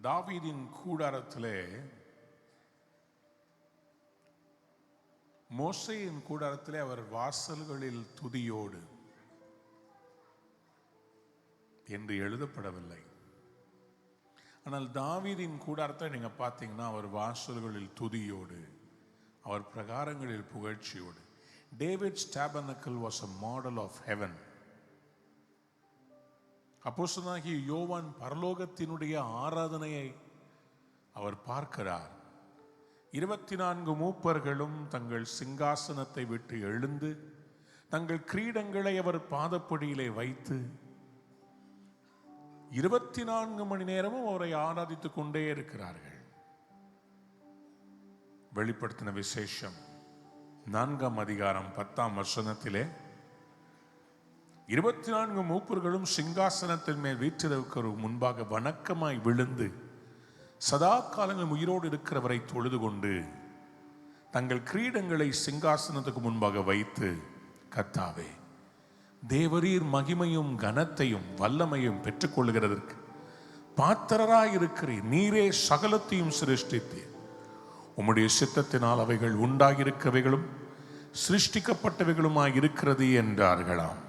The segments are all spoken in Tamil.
தாவீதின் கூடாரத்திலே மோசேயின் கூடாரத்திலே அவர் வாசல்களில் துதியோடு என்று எழுதப்படவில்லை. ஆனால் தாவீதின் கூடாரத்தை நீங்க பார்த்தீங்கன்னா அவர் வாசல்களில் துதியோடு, அவர் பிரகாரங்களில் புகழ்ச்சியோடு. David's tabernacle was a model of heaven. அப்போஸ்தலனாகிய யோவான் பரலோகத்தினுடைய ஆராதனையை அவர் பார்க்கிறார். 24 மூப்பர்களும் தங்கள் சிங்காசனத்தை விட்டு எழுந்து தங்கள் கிரீடங்களை அவர் பாதப்படியிலே வைத்து 24 மணி நேரமும் அவரை ஆராதித்துக் கொண்டே இருக்கிறார்கள். வெளிப்படுத்தின விசேஷம் 4ஆம் அதிகாரம் 10ஆம் வசனத்திலே 24 மூப்பர்களும் சிங்காசனத்தின் மேல் வீற்றிருக்கிற முன்பாக வணக்கமாய் விழுந்து சதா காலங்கள் உயிரோடு இருக்கிறவரை தொழுது கொண்டு தங்கள் கிரீடங்களை சிங்காசனத்துக்கு முன்பாக வைத்து, கர்த்தாவே, தேவரீர் மகிமையும் கனத்தையும் வல்லமையும் பெற்றுக்கொள்கிறதற்கு பாத்திரராயிருக்கிறீர். நீரே சகலத்தையும் சிருஷ்டித்தீர். உம்முடைய சித்தத்தினால் அவைகள் உண்டாகியிருக்கவைகளும் சிருஷ்டிக்கப்பட்டவைகளுமாய் இருக்கிறது என்றார்களாம்.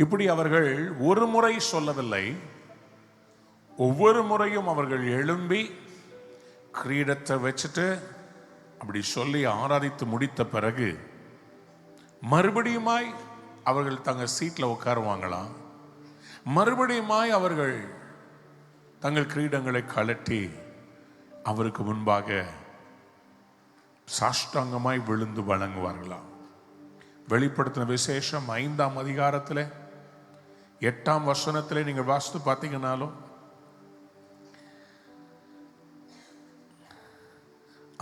இப்படி அவர்கள் ஒரு முறை சொல்லவில்லை, ஒவ்வொரு முறையும் அவர்கள் எழும்பி கிரீடத்தை வச்சுட்டு அப்படி சொல்லி ஆராதித்து முடித்த பிறகு மறுபடியுமாய் அவர்கள் தங்கள் சீட்டில் உட்காருவாங்களாம். மறுபடியுமாய் அவர்கள் தங்கள் கிரீடங்களை கழட்டி அவருக்கு முன்பாக சாஷ்டாங்கமாய் விழுந்து வணங்குவார்களாம். வெளிப்படுத்தின விசேஷம் 5ஆம் அதிகாரத்தில் 8ஆம் வசனத்தில் நீங்கள் வாசித்து பார்த்தீங்கன்னாலும்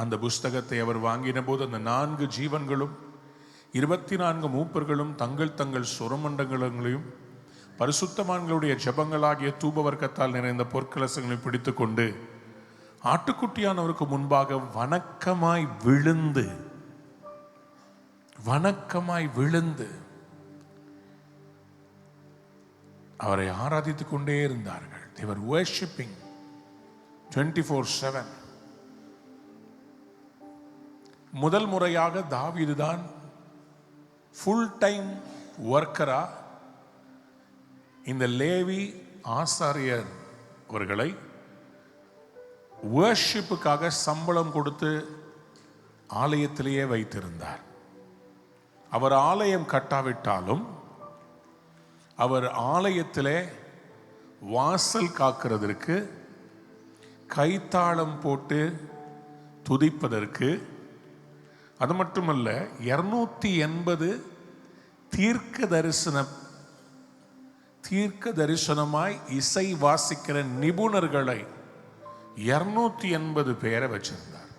அந்த புஸ்தகத்தை அவர் வாங்கின போது அந்த 4 ஜீவன்களும் 24 மூப்பர்களும் தங்கள் தங்கள் சுரமண்டங்களையும் பரிசுத்தவான்களுடைய ஜெபங்களாகிய தூப வர்க்கத்தால் நிறைந்த பொற்கலசங்களை பிடித்து கொண்டு ஆட்டுக்குட்டியானவருக்கு முன்பாக வணக்கமாய் விழுந்து அவரை ஆராதித்துக் கொண்டே இருந்தார்கள். They were worshiping 24/7. முதல் முறையாக தாவீது தான் ஃபுல் டைம் ஒர்க்கரா இந்த லேவி ஆசாரியர் அவர்களை வர்ஷிப்புக்காக சம்பளம் கொடுத்து ஆலயத்திலேயே வைத்திருந்தார். அவர் ஆலயம் கட்டாவிட்டாலும் அவர் ஆலயத்திலே வாசல் காக்கிறதற்கு, கைத்தாளம் போட்டு துதிப்பதற்கு, அது மட்டுமல்ல 280 தீர்க்க தரிசனமாய் இசை வாசிக்கிற நிபுணர்களை 280 பேரை வச்சிருந்தார்.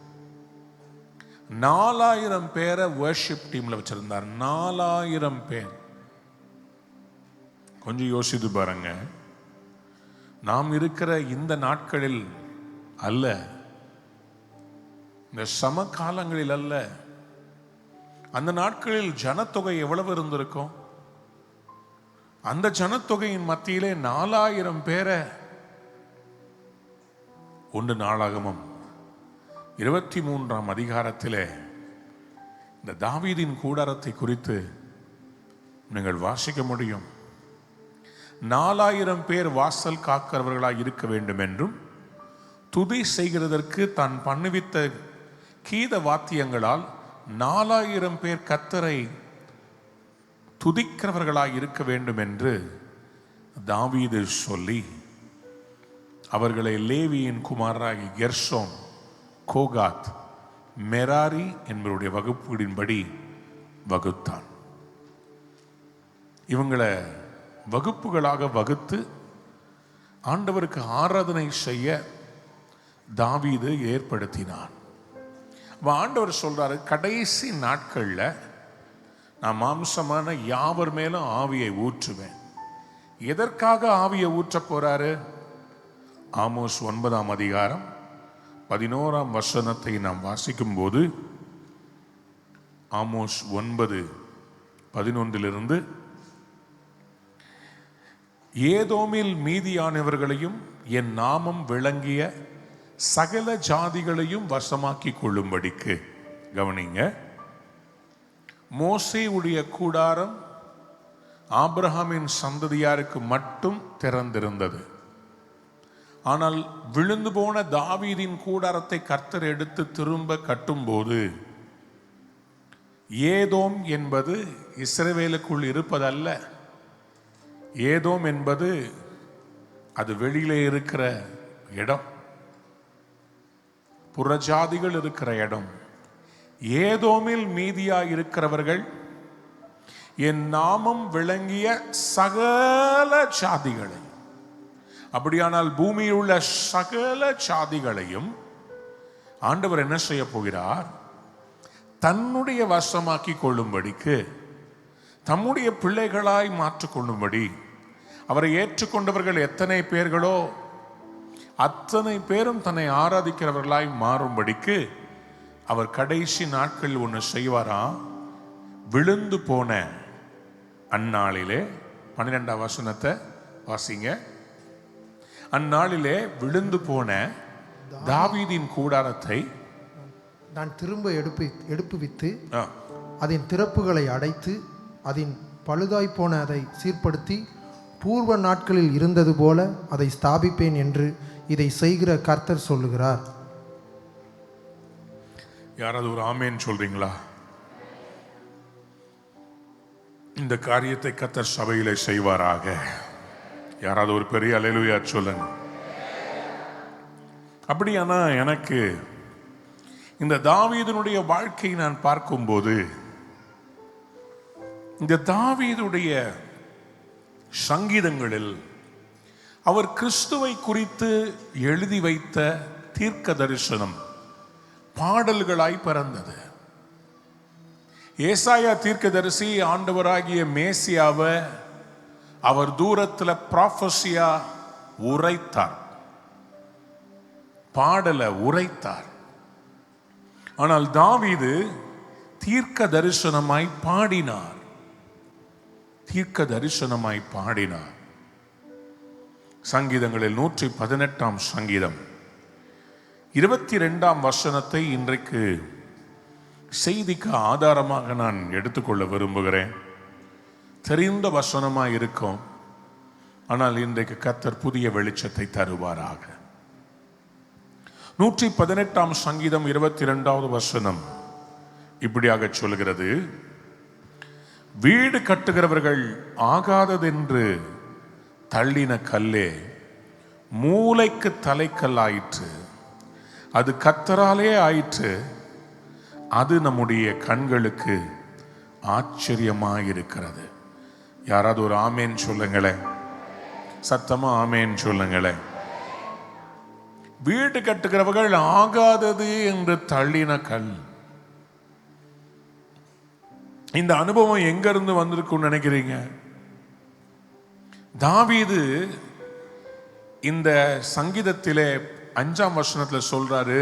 4000 பேரை வர்ஷிப் டீம்ல வச்சிருந்தார். 4000 பேர். கொஞ்சம் யோசித்து பாருங்க. நாம் இருக்கிற இந்த நாட்களில் அல்ல, இந்த சமகாலங்களில் அல்ல, அந்த நாட்களில் ஜனத்தொகை எவ்வளவு இருந்திருக்கும்? அந்த ஜனத்தொகையின் மத்தியிலே 4000 பேரை. 1 நாளாகமம் 23ஆம் அதிகாரத்திலே இந்த தாவீதின் கூடாரத்தை குறித்து நீங்கள் வாசிக்க முடியும். 4000 பேர் வாசல் காக்கிறவர்களாய் இருக்க வேண்டும் என்றும், துதி செய்கிறதற்கு தான் பண்ணுவித்த கீத வாத்தியங்களால் 4000 பேர் கர்த்தரை துதிக்கிறவர்களாய் இருக்க வேண்டும் என்று தாவீது சொல்லி அவர்களை லேவியின் குமாரராகி கெர்சோன், கோகாத், மெராரி என்பவருடைய வகுப்புகளின்படி வகுத்தான். இவங்களை வகுப்புகளாக வகுத்து ஆண்டவருக்கு ஆராதனை செய்ய தாவீது ஏற்படுத்தினான். ஆண்டவர் சொல்றாரு, கடைசி நாட்கள்ல நான் மாம்சமான யாவர் மேலும் ஆவியை ஊற்றுவேன். எதற்காக ஆவியை ஊற்ற போறாரு? ஆமோஸ் 9ஆம் அதிகாரம் 11ஆம் வசனத்தை நாம் வாசிக்கும் போது, ஆமோஸ் 9:11 ஏதோமில் மீதியானவர்களையும் என் நாமம் விளங்கிய சகல ஜாதிகளையும் வசமாக்கி கொள்ளும்படிக்கு. கவனிங்க, மோசேயுடைய கூடாரம் ஆபிரகாமின் சந்ததியாருக்கு மட்டும் திறந்திருந்தது. ஆனால் விழுந்து போன தாவீதின் கூடாரத்தை கர்த்தர் எடுத்து திரும்ப கட்டும்போது ஏதோம் என்பது இஸ்ரவேலுக்குள் இருப்பதல்ல. ஏதோம் என்பது அது வெளியிலே இருக்கிற இடம், புறஜாதிகள் இருக்கிற இடம். ஏதோமில் மீதியாய் இருக்கிறவர்கள் என் நாமம் விளங்கிய சகல ஜாதிகளை. அப்படியானால் பூமியில் உள்ள சகல ஜாதிகளையும் ஆண்டவர் என்ன செய்ய போகிறார்? தன்னுடைய வசமாக்கி கொள்ளும்படிக்கு, தம்முடைய பிள்ளைகளாய் மாற்றிக்கொள்ளும்படி. அவரை ஏற்றுக்கொண்டவர்கள் எத்தனை பேர்களோ அத்தனை பேரும் தன்னை ஆராதிக்கிறவர்களாய் மாறும்படிக்கு அவர் கடைசி நாட்கள் ஒன்று செய்வாராம். விழுந்து போன அந்நாளிலே 12ஆம் வசனத்தை வாசிங்க. அந்நாளிலே விழுந்து போன தாவீதின் கூடாரத்தை நான் திரும்ப எடுப்புவித்து அதன் திறப்புகளை அடைத்து அதன் பழுதாய் போன அதை சீர்படுத்தி பூர்வ நாட்களில் இருந்தது போல அதை ஸ்தாபிப்பேன் என்று இதை செய்கிற கர்த்தர் சொல்லுகிறார். யாராவது ஒரு ஆமேன் சொல்றீங்களா? இந்த காரியத்தை கர்த்தர் சபையிலே செய்வாராக. யாராவது ஒரு பெரிய அல்லேலூயா சொல்லுங்க. அப்படியானா எனக்கு இந்த தாவீதுனுடைய வாழ்க்கையை நான் பார்க்கும்போது, இந்த தாவீதுடைய சங்கீதங்களில் அவர் கிறிஸ்துவை குறித்து எழுதி வைத்த தீர்க்க தரிசனம் பாடல்களாய் பிறந்தது. ஏசாயா தீர்க்கதரிசி ஆண்டவராகிய மேசியாவை அவர் தூரத்தில் ப்ராஃபஸியா உரைத்தார், பாடல உரைத்தார். ஆனால் தாவீது தீர்க்க தரிசனமாய் பாடினார், தீர்க்க தரிசனமாய் பாடினார். சங்கீதங்களில் 118ஆம் சங்கீதம் 22ஆம் வசனத்தை இன்றைக்கு செய்திக்கு ஆதாரமாக நான் எடுத்துக்கொள்ள விரும்புகிறேன். தெரிந்த வசனமாக இருக்கும், ஆனால் இன்றைக்கு கர்த்தர் புதிய வெளிச்சத்தை தருவாராக. 118ஆம் சங்கீதம் 22வது வசனம் இப்படியாக சொல்கிறது: வீடு கட்டுகிறவர்கள் ஆகாததென்று தள்ளின கல்லே மூலைக்கு தலைக்கல்லாயிற்று, அது கர்த்தராலே ஆயிற்று, அது நம்முடைய கண்களுக்கு ஆச்சரியமாயிருக்கிறது. யாராவது ஒரு ஆமேன் சொல்லுங்களேன், சத்தமா ஆமேன் சொல்லுங்களேன். வீடு கட்டுகிறவர்கள் ஆகாதது என்று தள்ளின கல். இந்த அனுபவம் எங்க இருந்து வந்திருக்குன்னு நினைக்கிறீங்க? தாவீது இந்த சங்கீதத்திலே 5ஆம் வசனத்தில் சொல்றாரு,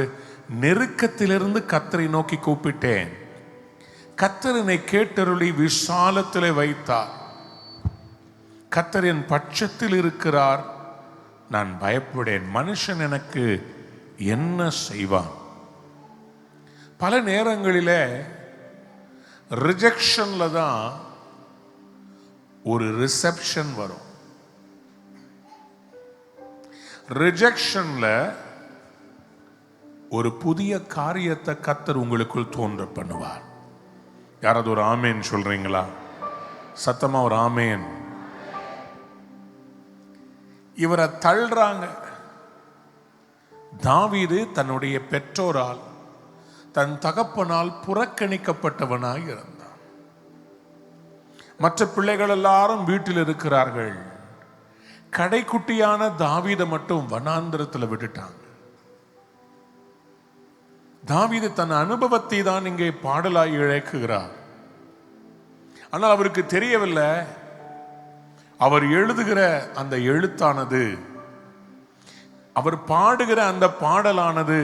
நெருக்கத்திலிருந்து கர்த்தரை நோக்கி கூப்பிட்டேன், கர்த்தர் என்னை கேட்டருளி விசாலத்திலே வைத்தார். கர்த்தர் என் பட்சத்தில் இருக்கிறார், நான் பயப்படேன். மனுஷன் எனக்கு என்ன செய்வான்? பல நேரங்களிலே ரிஜெக்ஷன்ல தான் ஒரு ரிசெப்ஷன் வரும். ரிஜெக்ஷன்ல ஒரு புதிய காரியத்தை கர்த்தர் உங்களுக்குள் தோன்ற பண்ணுவார். யாராவது ஒரு ஆமேன் சொல்றீங்களா? சத்தமா ஒரு ஆமேன். இவரை தள்ளுறாங்க. தாவீது தன்னுடைய பெற்றோரால், தன் தகப்பனால் புறக்கணிக்கப்பட்டவனாய் இருந்தான். மற்ற பிள்ளைகள் எல்லாரும் வீட்டில் இருக்கிறார்கள். கடைக்குட்டியான தாவீதை மட்டும் வனாந்திரத்தில் விட்டுட்டாங்க. தாவீது தன் அனுபவத்தை தான் இங்கே பாடலாய் இழைக்குகிறார். ஆனால் அவருக்கு தெரியவில்லை, அவர் எழுதுகிற அந்த எழுத்தானது, அவர் பாடுகிற அந்த பாடலானது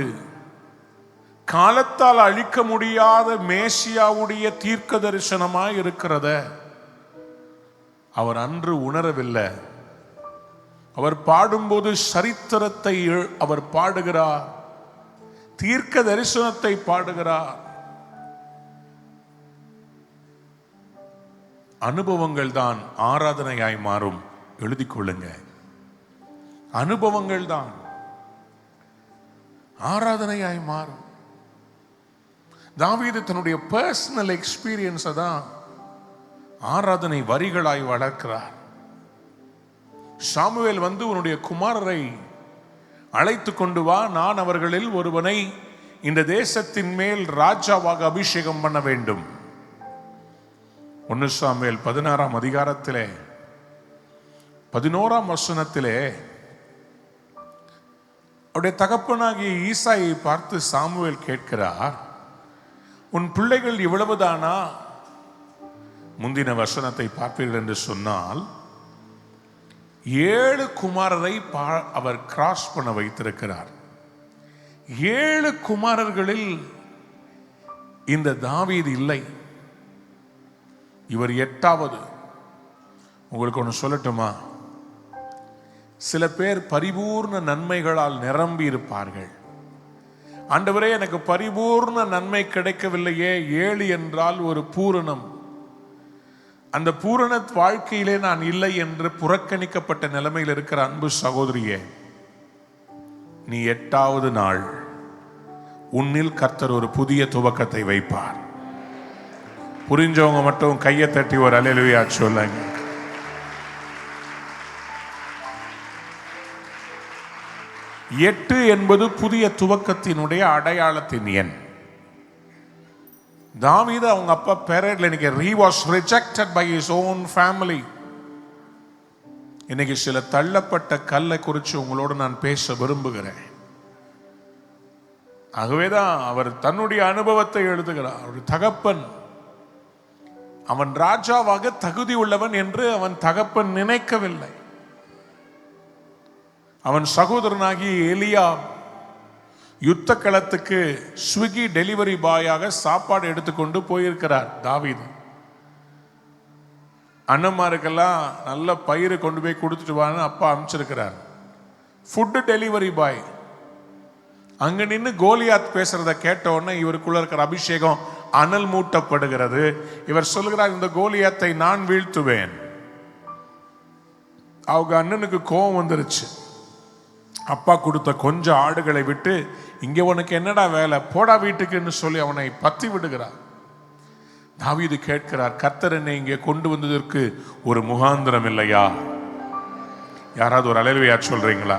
காலத்தால் அழிக்க முடியாத மேசியாவுடைய தீர்க்க தரிசனமாய் இருக்கிறத அவர் அன்று உணரவில்லை. அவர் பாடும்போது சரித்திரத்தை அவர் பாடுகிறார், தீர்க்க தரிசனத்தை பாடுகிறார். அனுபவங்கள் தான் ஆராதனையாய் மாறும். எழுதிக் கொள்ளுங்க, அனுபவங்கள் தான் ஆராதனையாய் மாறும். தாவீது தன்னுடைய பர்சனல் எக்ஸ்பீரியன்ஸை தான் ஆராதனை வரிகளாய் வளர்க்கிறார். சாமுவேல் வந்து உன்னுடைய குமாரரை அழைத்து கொண்டு வா, நான் அவர்களில் ஒருவனை இந்த தேசத்தின் மேல் ராஜாவாக அபிஷேகம் பண்ண வேண்டும். 1 சாமுவேல் 16ஆம் அதிகாரத்திலே 11ஆம் வசனத்திலே அவருடைய தகப்பனாகிய ஈசாயை பார்த்து சாமுவேல் கேட்கிறார், உன் பிள்ளைகள் இவ்வளவுதானா? முந்தின வசனத்தை பார்ப்பீர்கள் என்று சொன்னால் 7 குமாரரை அவர் கிராஸ் பண்ண வைத்திருக்கிறார். 7 குமாரர்களில் இந்த தாவீது இல்லை, இவர் 8வது. உங்களுக்கு ஒன்று சொல்லட்டுமா? சில பேர் பரிபூர்ண நன்மைகளால் நிரம்பி இருப்பார்கள். ஆண்டவரே, எனக்கு பரிபூர்ண நன்மை கிடைக்கவில்லையே. 7 என்றால் ஒரு பூரணம். அந்த பூரண வாழ்க்கையிலே நான் இல்லை என்று புறக்கணிக்கப்பட்ட நிலைமையில் இருக்கிற அன்பு சகோதரியே, நீ 8வது நாள் உன்னில் கர்த்தர் ஒரு புதிய துவக்கத்தை வைப்பார். புரிஞ்சவங்க மட்டும் கையை தட்டி ஒரு அல்லேலூயா சொல்லுங்க. எட்டு என்பது புதிய துவக்கத்தினுடைய அடையாளத்தின் எண். தாவீது அவங்க அப்பா பேரட்ல இன்னைக்கு he was rejected by his own family. இன்னைக்கு சில தள்ளப்பட்ட கல்லை குறித்து உங்களோடு நான் பேச விரும்புகிறேன். ஆகவேதான் அவர் தன்னுடைய அனுபவத்தை எழுதுகிறார். அவருடைய தகப்பன் அவன் ராஜாவாக தகுதி உள்ளவன் என்று அவன் தகப்பன் நினைக்கவில்லை. அவன் சகோதரனாகி எலியா யுத்த களத்துக்கு ஸ்விக்கி டெலிவரி பாயாக சாப்பாடு எடுத்துக்கொண்டு போயிருக்கிறார். தாவீது அண்ணன்மாருக்கெல்லாம் நல்ல பயிறு கொண்டு போய் கொடுத்துட்டு வான்னு அப்பா அனுப்பிச்சிருக்கிறார். ஃபுட்டு டெலிவரி பாய் அங்க நின்று கோலியாத் பேசுறத கேட்ட உடனே இவருக்குள்ள இருக்கிற அபிஷேகம் அனல் மூட்டப்படுகிறது. இவர் சொல்கிறார், இந்த கோலியாத்தை நான் வீழ்த்துவேன். அவங்க அண்ணனுக்கு கோபம் வந்துருச்சு. அப்பா கொடுத்த கொஞ்சம் ஆடுகளை விட்டு, இங்க உனக்கு என்னடா வேலை, போடா வீட்டுக்குன்னு சொல்லி அவனை பத்தி விடுகிறார். தாவீது கேட்கிறார், கர்த்தர் என்னை இங்கே கொண்டு வந்ததற்கு ஒரு முகாந்திரம் இல்லையா? யாராவது ஒரு அல்லேலூயா சொல்றீங்களா?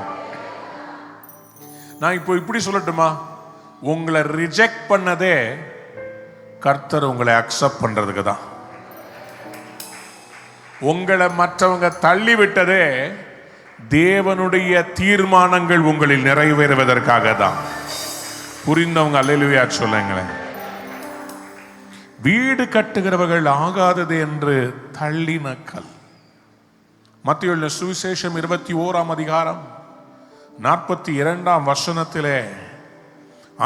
நான் இப்போ இப்படி சொல்லட்டுமா, உங்களை ரிஜெக்ட் பண்ணதே கர்த்தர் உங்களை அக்செப்ட் பண்றதுக்கு தான். உங்களை மற்றவங்க தள்ளி விட்டதே தேவனுடைய தீர்மானங்கள் உங்களில் நிறைவேறுவதற்காக தான். புரிந்தவங்க அல்லேலூயா சொல்லுங்களேன். வீடு கட்டுகிறவர்கள் ஆகாதது என்று தள்ளின கல். மத்தேயு சுவிசேஷம் 21ஆம் அதிகாரம் 42ஆம் வசனத்திலே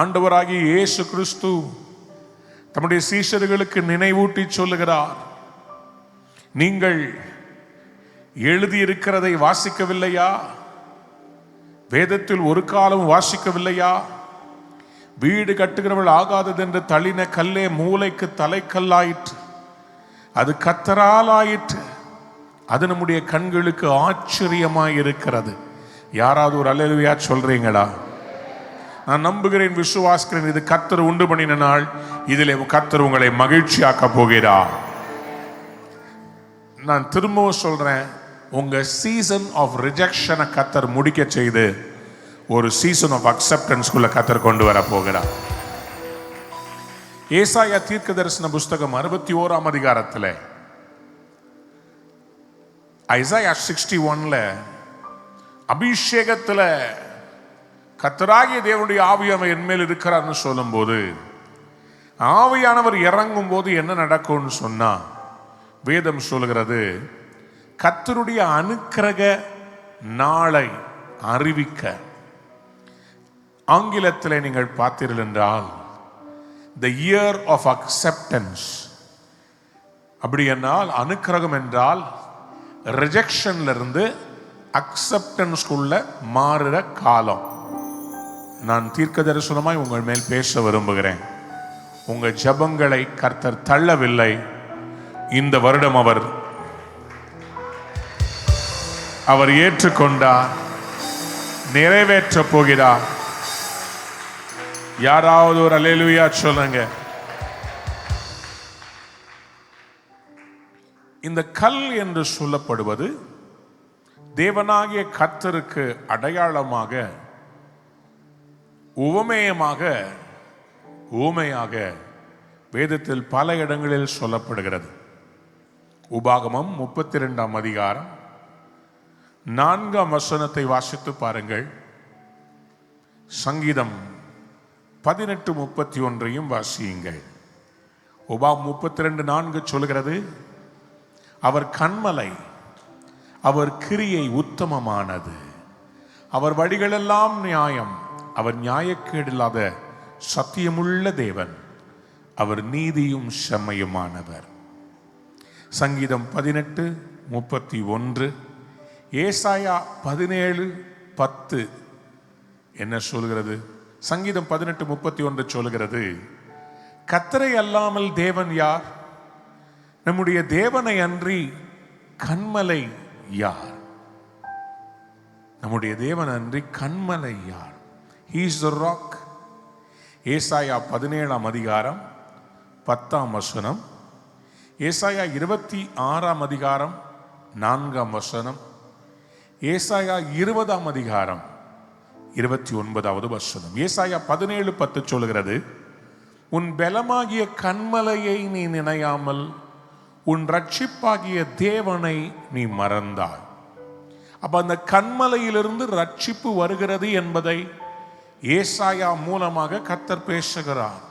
ஆண்டவராகிய இயேசு கிறிஸ்து தம்முடைய சீஷர்களுக்கு நினைவூட்டி சொல்லுகிறார், நீங்கள் எழுதியிருக்கிறதை வாசிக்கவில்லையா? வேதத்தில் ஒரு காலம் வாசிக்கவில்லையா? வீடு கட்டுகிறவள் ஆகாதது என்று தள்ளின கல்லே மூலைக்கு தலைக்கல்லாயிற்று, அது கர்த்தரால் ஆயிற்று, அது நம்முடைய கண்களுக்கு ஆச்சரியமாய் இருக்கிறது. யாராவது ஒரு அல்லேலூயா சொல்றீங்களா? நான் நம்புகிறேன், விசுவாசிக்கிறேன், இது கர்த்தர் உண்டு பண்ணின நாள். இதிலே கர்த்தர் உங்களை மகிழ்ச்சியாக்க போகிறார். நான் திரும்பவும் சொல்றேன், உங்க சீசன் ஆஃப் ரிஜெக்ஷனை கர்த்தர் முடிக்க செய்து ஒரு சீசன் ஆஃப் அக்செப்டன்ஸ்குள்ள கர்த்தர் கொண்டு வர போகிறார். ஏசாயா தீர்க்க தரிசன புஸ்தகம் 61ஆம் அதிகாரத்தில் ஐசாயா 61ல அபிஷேகத்தில் கர்த்தராகிய தேவனுடைய ஆவியானவர் என் மேல் இருக்கிறார்னு சொல்லும் போது, ஆவியானவர் இறங்கும் போது என்ன நடக்கும்னு சொன்னா, வேதம் சொல்கிறது, கர்த்தருடைய அனுக்கிரக நாளை அறிவிக்க. ஆங்கிலத்தில் நீங்கள் பார்த்தீர்கள் என்றால் the year of acceptance. அப்படி என்றால் அனுக்கிரகம் என்றால் ரிஜெக்ஷன்ல இருந்து அக்செப்டன்ஸ்குள்ள மாறுற காலம். நான் தீர்க்க தரிசனமாய் உங்கள் மேல் பேச விரும்புகிறேன். உங்க ஜெபங்களை கர்த்தர் தள்ளவில்லை. இந்த வருடம் அவர் ஏற்றுக்கொண்டார், நிறைவேற்ற போகிறார். யாராவது ஒரு அல்லேலூயா சொல்லுங்க. இந்த கல் என்று சொல்லப்படுவது தேவனாகிய கர்த்தருக்கு அடையாளமாக, உவமையாக வேதத்தில் பல இடங்களில் சொல்லப்படுகிறது. உபாகமம் 32ஆம் அதிகாரம் 4ஆம் வசனத்தை வாசித்து பாருங்கள். சங்கீதம் 18:31 வாசியுங்கள். உபாகம் 32:4 சொல்கிறது, அவர் கன்மலை, அவர் கிரியை உத்தமமானது, அவர் வழிகளெல்லாம் நியாயம், அவர் நியாயக்கேடில்லாத சத்தியமுள்ள தேவன், அவர் நீதியும் செம்மையுமானவர். சங்கீதம் 18:31, ஏசாயா 17:10 என்ன சொல்கிறது? சங்கீதம் 18:31 சொல்கிறது, கர்த்தரை அல்லாமல் தேவன் யார்? நம்முடைய தேவனை அன்றி கன்மலை யார்? நம்முடைய தேவன் அன்றி கன்மலை யார்? He is the rock. ஏசாயா 17ஆம் அதிகாரம் 10ஆம் வசனம், ஏசாயா 26ஆம் அதிகாரம் 4ஆம் வசனம், ஏசாயா 20ஆம் அதிகாரம் 29வது வசனம். ஏசாயா 17:10 சொல்கிறது, உன் பலமாகிய கன்மலையை நீ நினையாமல் உன் ரட்சிப்பாகிய தேவனை நீ மறந்தாய். அப்ப அந்த கன்மலையிலிருந்து ரட்சிப்பு வருகிறது என்பதை ஏசாயா மூலமாக கர்த்தர் பேசுகிறார்.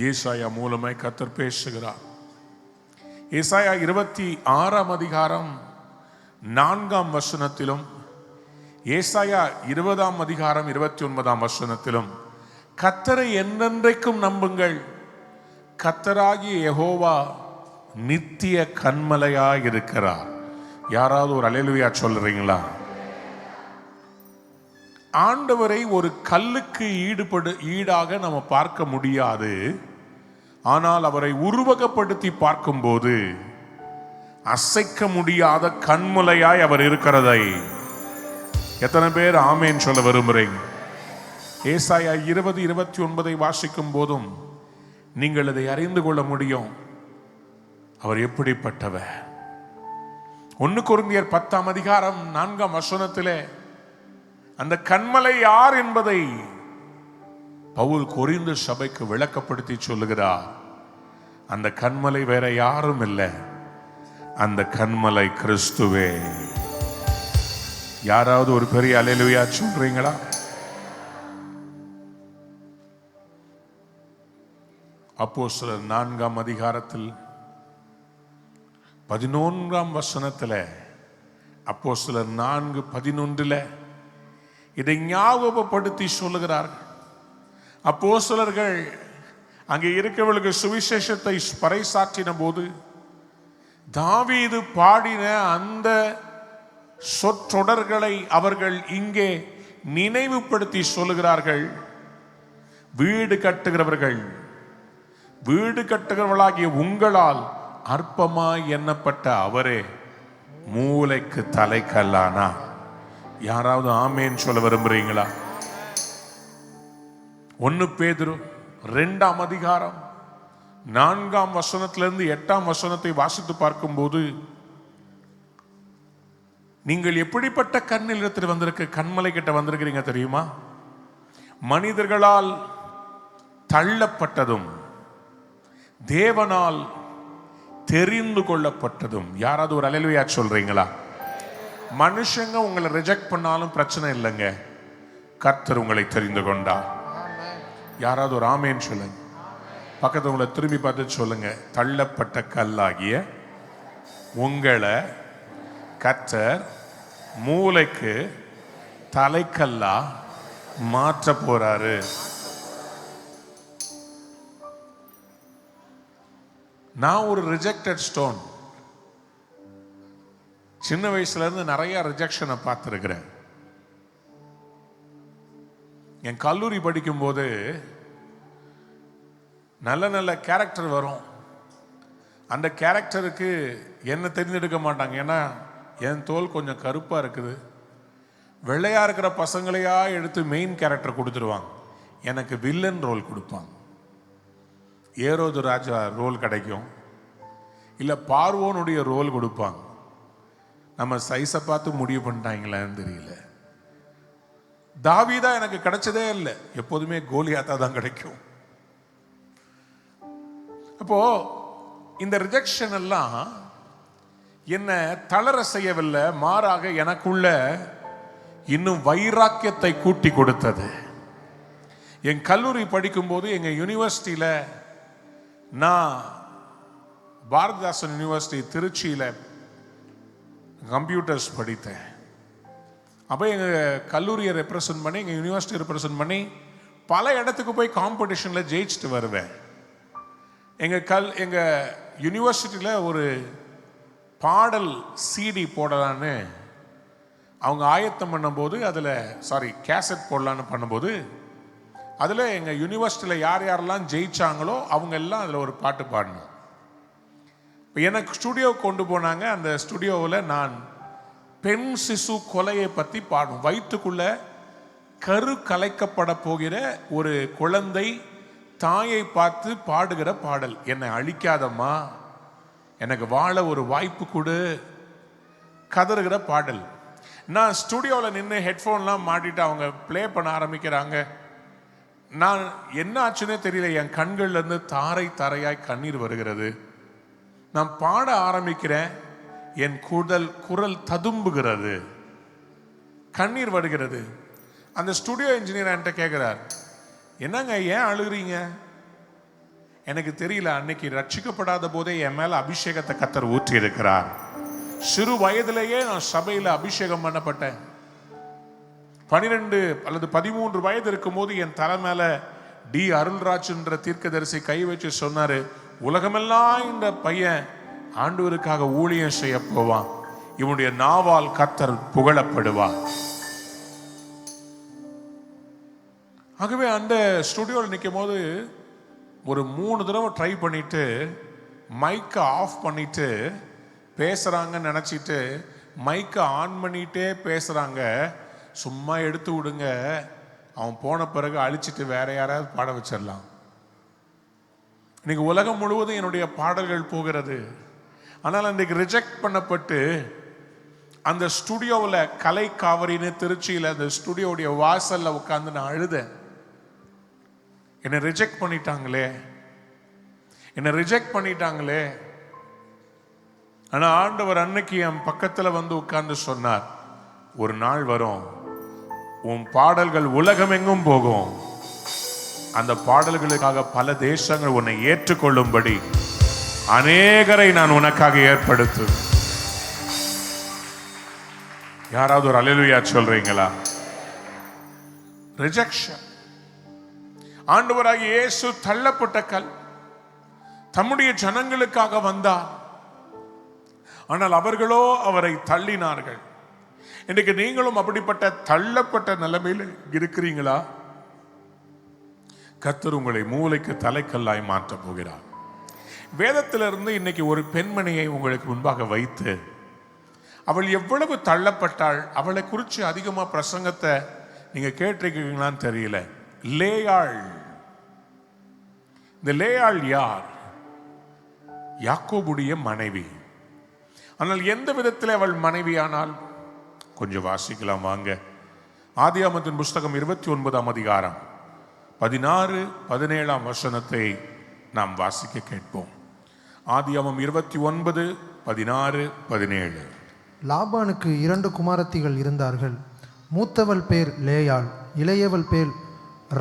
ஏசாயா மூலமாய் கர்த்தர் பேசுகிறார். ஏசாயா 26ஆம் அதிகாரம் 4ஆம் வசனத்திலும், ஏசாயா 20ஆம் அதிகாரம் 29ஆம் வசனத்திலும் கர்த்தரை என்றென்றைக்கும் நம்புங்கள், கர்த்தராகிய யெகோவா நித்திய கன்மலையாய் இருக்கிறார். யாராவது ஒரு அல்லேலூயா சொல்றீங்களா? ஆண்டவரை ஒரு கல்லுக்கு ஈடாக நம்ம பார்க்க முடியாது. ஆனால் அவரை உருவகப்படுத்தி பார்க்கும்போது அசைக்க முடியாத கன்முலையாய் அவர் இருக்கிறதை எத்தனை பேர் ஆமேன் சொல்ல விரும்புறீங்க? ஏசாயா 20:29 வாசிக்கும் போதும் நீங்கள் அதை அறிந்து கொள்ள முடியும். அவர் எப்படிப்பட்டவர்? 1 கொரிந்தியர் 10ஆம் அதிகாரம் 4ஆம் வசனத்திலே அந்த கன்மலை யார் என்பதை பவுல் கொரிந்து சபைக்கு விளக்கப்படுத்தி சொல்லுகிறார். அந்த கன்மலை வேற யாரும் இல்லை, அந்த கன்மலை கிறிஸ்துவே. யாராவது ஒரு பெரிய அல்லேலூயா சொல்றீங்களா? அப்போஸ்தலர் 4ஆம் அதிகாரத்தில் 11ஆம் வசனத்தில், அப்போஸ்தலர் 4:11 இதை ஞாபகப்படுத்தி சொல்லுகிறார்கள். அப்போஸ்தலர்கள் அங்கே இருக்கவர்களுக்கு சுவிசேஷத்தை பறைசாற்றின போது தாவீது பாடின அந்த சொற்றொடர்களை அவர்கள் இங்கே நினைவுபடுத்தி சொல்லுகிறார்கள். வீடு கட்டுகிறவர்களாகிய உங்களால் அற்பமாய் எண்ணப்பட்ட அவரே மூலைக்கு தலைக்கல்லானா. யாராவது ஆமேன் சொல்ல விரும்புறீங்களா? 1 பேதுரு 2ஆம் அதிகாரம் 4ஆம் வசனத்திலிருந்து 8ஆம் வசனத்தை வாசித்து பார்க்கும்போது, நீங்கள் எப்படிப்பட்ட கண்ணில் வந்திருக்க கண்மலை கிட்ட வந்திருக்கிறீங்க தெரியுமா? மனிதர்களால் தள்ளப்பட்டதும் தேவனால் தெரிந்து கொள்ளப்பட்டதும். யாராவது ஒரு அல்லேலூயா சொல்றீங்களா? மனுஷங்க உங்களை ரிஜெக்ட் பண்ணாலும் பிரச்சனை இல்லைங்க, கர்த்தர் உங்களை தெரிந்து கொண்டார். யாராவது ஒரு ஆமேன் சொல்லுங்க. பக்கத்து உங்களை திரும்பி பார்த்து சொல்லுங்க, தள்ளப்பட்ட கல்லாகிய உங்களை கர்த்தர் மூளைக்கு தலைக்கல்லா மாற்ற போறாரு. நான் ஒரு ரிஜெக்டட் ஸ்டோன், சின்ன வயசுல இருந்து நிறைய ரிஜெக்ஷனை பார்த்துருக்கிறேன். என் கல்லூரி படிக்கும்போது நல்ல நல்ல கேரக்டர் வரும். அந்த கேரக்டருக்கு என்ன தெரிஞ்செடுக்க மாட்டாங்க. ஏன்னா என் தோல் கொஞ்சம் கருப்பாக இருக்குது. வெள்ளையாக இருக்கிற பசங்களையா எடுத்து மெயின் கேரக்டர் கொடுத்துருவாங்க. எனக்கு வில்லன் ரோல் கொடுப்பாங்க. ஏரோது ராஜா ரோல் கிடைக்கும், இல்லை பார்வோனுடைய ரோல் கொடுப்பாங்க. நம்ம சைஸை பார்த்து முடிவு பண்ணிட்டாங்களான்னு தெரியல. தாவீதா எனக்கு கிடைச்சதே இல்லை, எப்போதுமே கோலியாத்தா தான் கிடைக்கும். அப்போ இந்த ரிஜெக்ஷன் எல்லாம் என்ன தளர செய்யவில்லை, மாறாக எனக்குள்ள இன்னும் வைராக்கியத்தை கூட்டி கொடுத்தது. என் கல்லூரி படிக்கும்போது எங்க யூனிவர்சிட்டியில, நான் பாரதிதாசன் யூனிவர்சிட்டி திருச்சியில கம்ப்யூட்டர்ஸ் படித்தேன். அப்போ எங்கள் கல்லூரியை ரெப்ரசன்ட் பண்ணி, எங்கள் யூனிவர்சிட்டி ரெப்ரசன்ட் பண்ணி பல இடத்துக்கு போய் காம்படிஷனில் ஜெயிச்சுட்டு வருவேன். எங்கள் யூனிவர்சிட்டியில் ஒரு பாடல் சிடி போடலான்னு அவங்க ஆயத்தம் பண்ணும்போது, அதில் கேசட் போடலான்னு பண்ணும்போது, அதில் எங்கள் யூனிவர்சிட்டியில் யார் யாரெல்லாம் ஜெயிச்சாங்களோ அவங்க எல்லாம் அதில் ஒரு பாட்டு பாடணும். இப்போ எனக்கு ஸ்டுடியோ கொண்டு போனாங்க. அந்த ஸ்டுடியோவில் நான் பெண் சிசு கொலையை பற்றி பாடும். வயிற்றுக்குள்ள கரு கலைக்கப்பட போகிற ஒரு குழந்தை தாயை பார்த்து பாடுகிற பாடல். என்னை அழிக்காதம்மா, எனக்கு வாழ ஒரு வாய்ப்பு கொடு, கதறுகிற பாடல். நான் ஸ்டுடியோவில் நின்று ஹெட்ஃபோன்லாம் மாட்டிட்டு அவங்க ப்ளே பண்ண ஆரம்பிக்கிறாங்க. நான் என்ன ஆச்சுன்னே தெரியல, என் கண்கள்லேருந்து தாரை தாரையாய் கண்ணீர் வருகிறது. நான் பாட ஆரம்பிக்கிறேன், என் குரல் ததும்புகிறது, கண்ணீர் வருகிறது. அந்த ஸ்டுடியோ இன்ஜினியர் என்கிட்ட கேட்கிறார், என்னங்க ஏன் அழுகிறீங்க? எனக்கு தெரியல, அன்னைக்கு ரட்சிக்கப்படாத போதே என் மேல அபிஷேகத்தை கர்த்தர் ஊற்றி இருக்கிறார். சிறு வயதிலேயே நான் சபையில் அபிஷேகம் பண்ணப்பட்டேன். 12 அல்லது 13 வயது இருக்கும் போது என் தலை மேல டி அருள்ராஜ் என்ற தீர்க்கதரிசி கை வச்சு சொன்னாரு, உலகமெல்லாம் இந்த பையன் ஆண்டவருக்காக ஊழியம் செய்ய போவான், இவனுடைய நாவால் கர்த்தர் புகழப்படுவார். ஆகவே அந்த ஸ்டுடியோவில் நிற்கும் போது ஒரு 3 தடவை ட்ரை பண்ணிட்டு மைக்கை ஆஃப் பண்ணிட்டு பேசுறாங்கன்னு நினைச்சிட்டு மைக்கை ஆன் பண்ணிட்டே பேசுறாங்க. சும்மா எடுத்து விடுங்க, அவன் போன பிறகு அழிச்சிட்டு வேற யாராவது பாட வச்சிடலாம். இன்னைக்கு உலகம் முழுவதும் என்னுடைய பாடல்கள் போகிறது. ஆனால் அன்றைக்கு ரிஜெக்ட் பண்ணப்பட்டு அந்த ஸ்டுடியோவில் கலை காவிரின்னு திருச்சியில் அந்த ஸ்டுடியோடைய வாசல்ல உட்காந்து நான் அழுதேன். என்னை ரிஜெக்ட் பண்ணிட்டாங்களே, என்னை ரிஜெக்ட் பண்ணிட்டாங்களே. ஆனா ஆண்டவர் அன்னைக்கு என் பக்கத்துல வந்து உட்கார்ந்து சொன்னார், ஒரு நாள் வரும், உன் பாடல்கள் உலகம் எங்கும் போகும், அந்த பாடல்களுக்காக பல தேசங்கள் உன்னை ஏற்றுக்கொள்ளும்படி அநேகரை நான் உனக்காக ஏற்படுத்து. யாராவது ஒரு அல்லேலூயா சொல்றீங்களா? ரிஜெக்ஷன். ஆண்டவராகிய இயேசு தள்ளப்பட்ட கல், தம்முடைய ஜனங்களுக்காக வந்தார். ஆனால் அவர்களோ அவரை தள்ளினார்கள். இன்றைக்கு நீங்களும் அப்படிப்பட்ட தள்ளப்பட்ட நிலைமையில் இருக்கிறீங்களா? கர்த்தர் உங்களை மூளைக்கு தலைக்கல்லாய் மாற்ற போகிறார். வேதத்திலிருந்து இன்னைக்கு ஒரு பெண்மணியை உங்களுக்கு முன்பாக வைத்து, அவள் எவ்வளவு தள்ளப்பட்டாள், அவளை குறித்து அதிகமா பிரசங்கத்தை நீங்க கேட்டிருக்கீங்களான்னு தெரியல. லேயாள். இந்த லேயாள் யார்? யாக்கோபுடைய மனைவி. ஆனால் எந்த விதத்தில் அவள் மனைவியானால் கொஞ்சம் வாசிக்கலாம் வாங்க. ஆதியாகமத்தின் புஸ்தகம் 29ஆம் அதிகாரம் 16-17 வசனத்தை நாம் வாசிக்க கேட்போம். ஆதியாகமம் 29:16-17. லாபானுக்கு 2 குமாரத்திகள் இருந்தார்கள். மூத்தவள் பேர் லேயாள், இளையவள் பேர்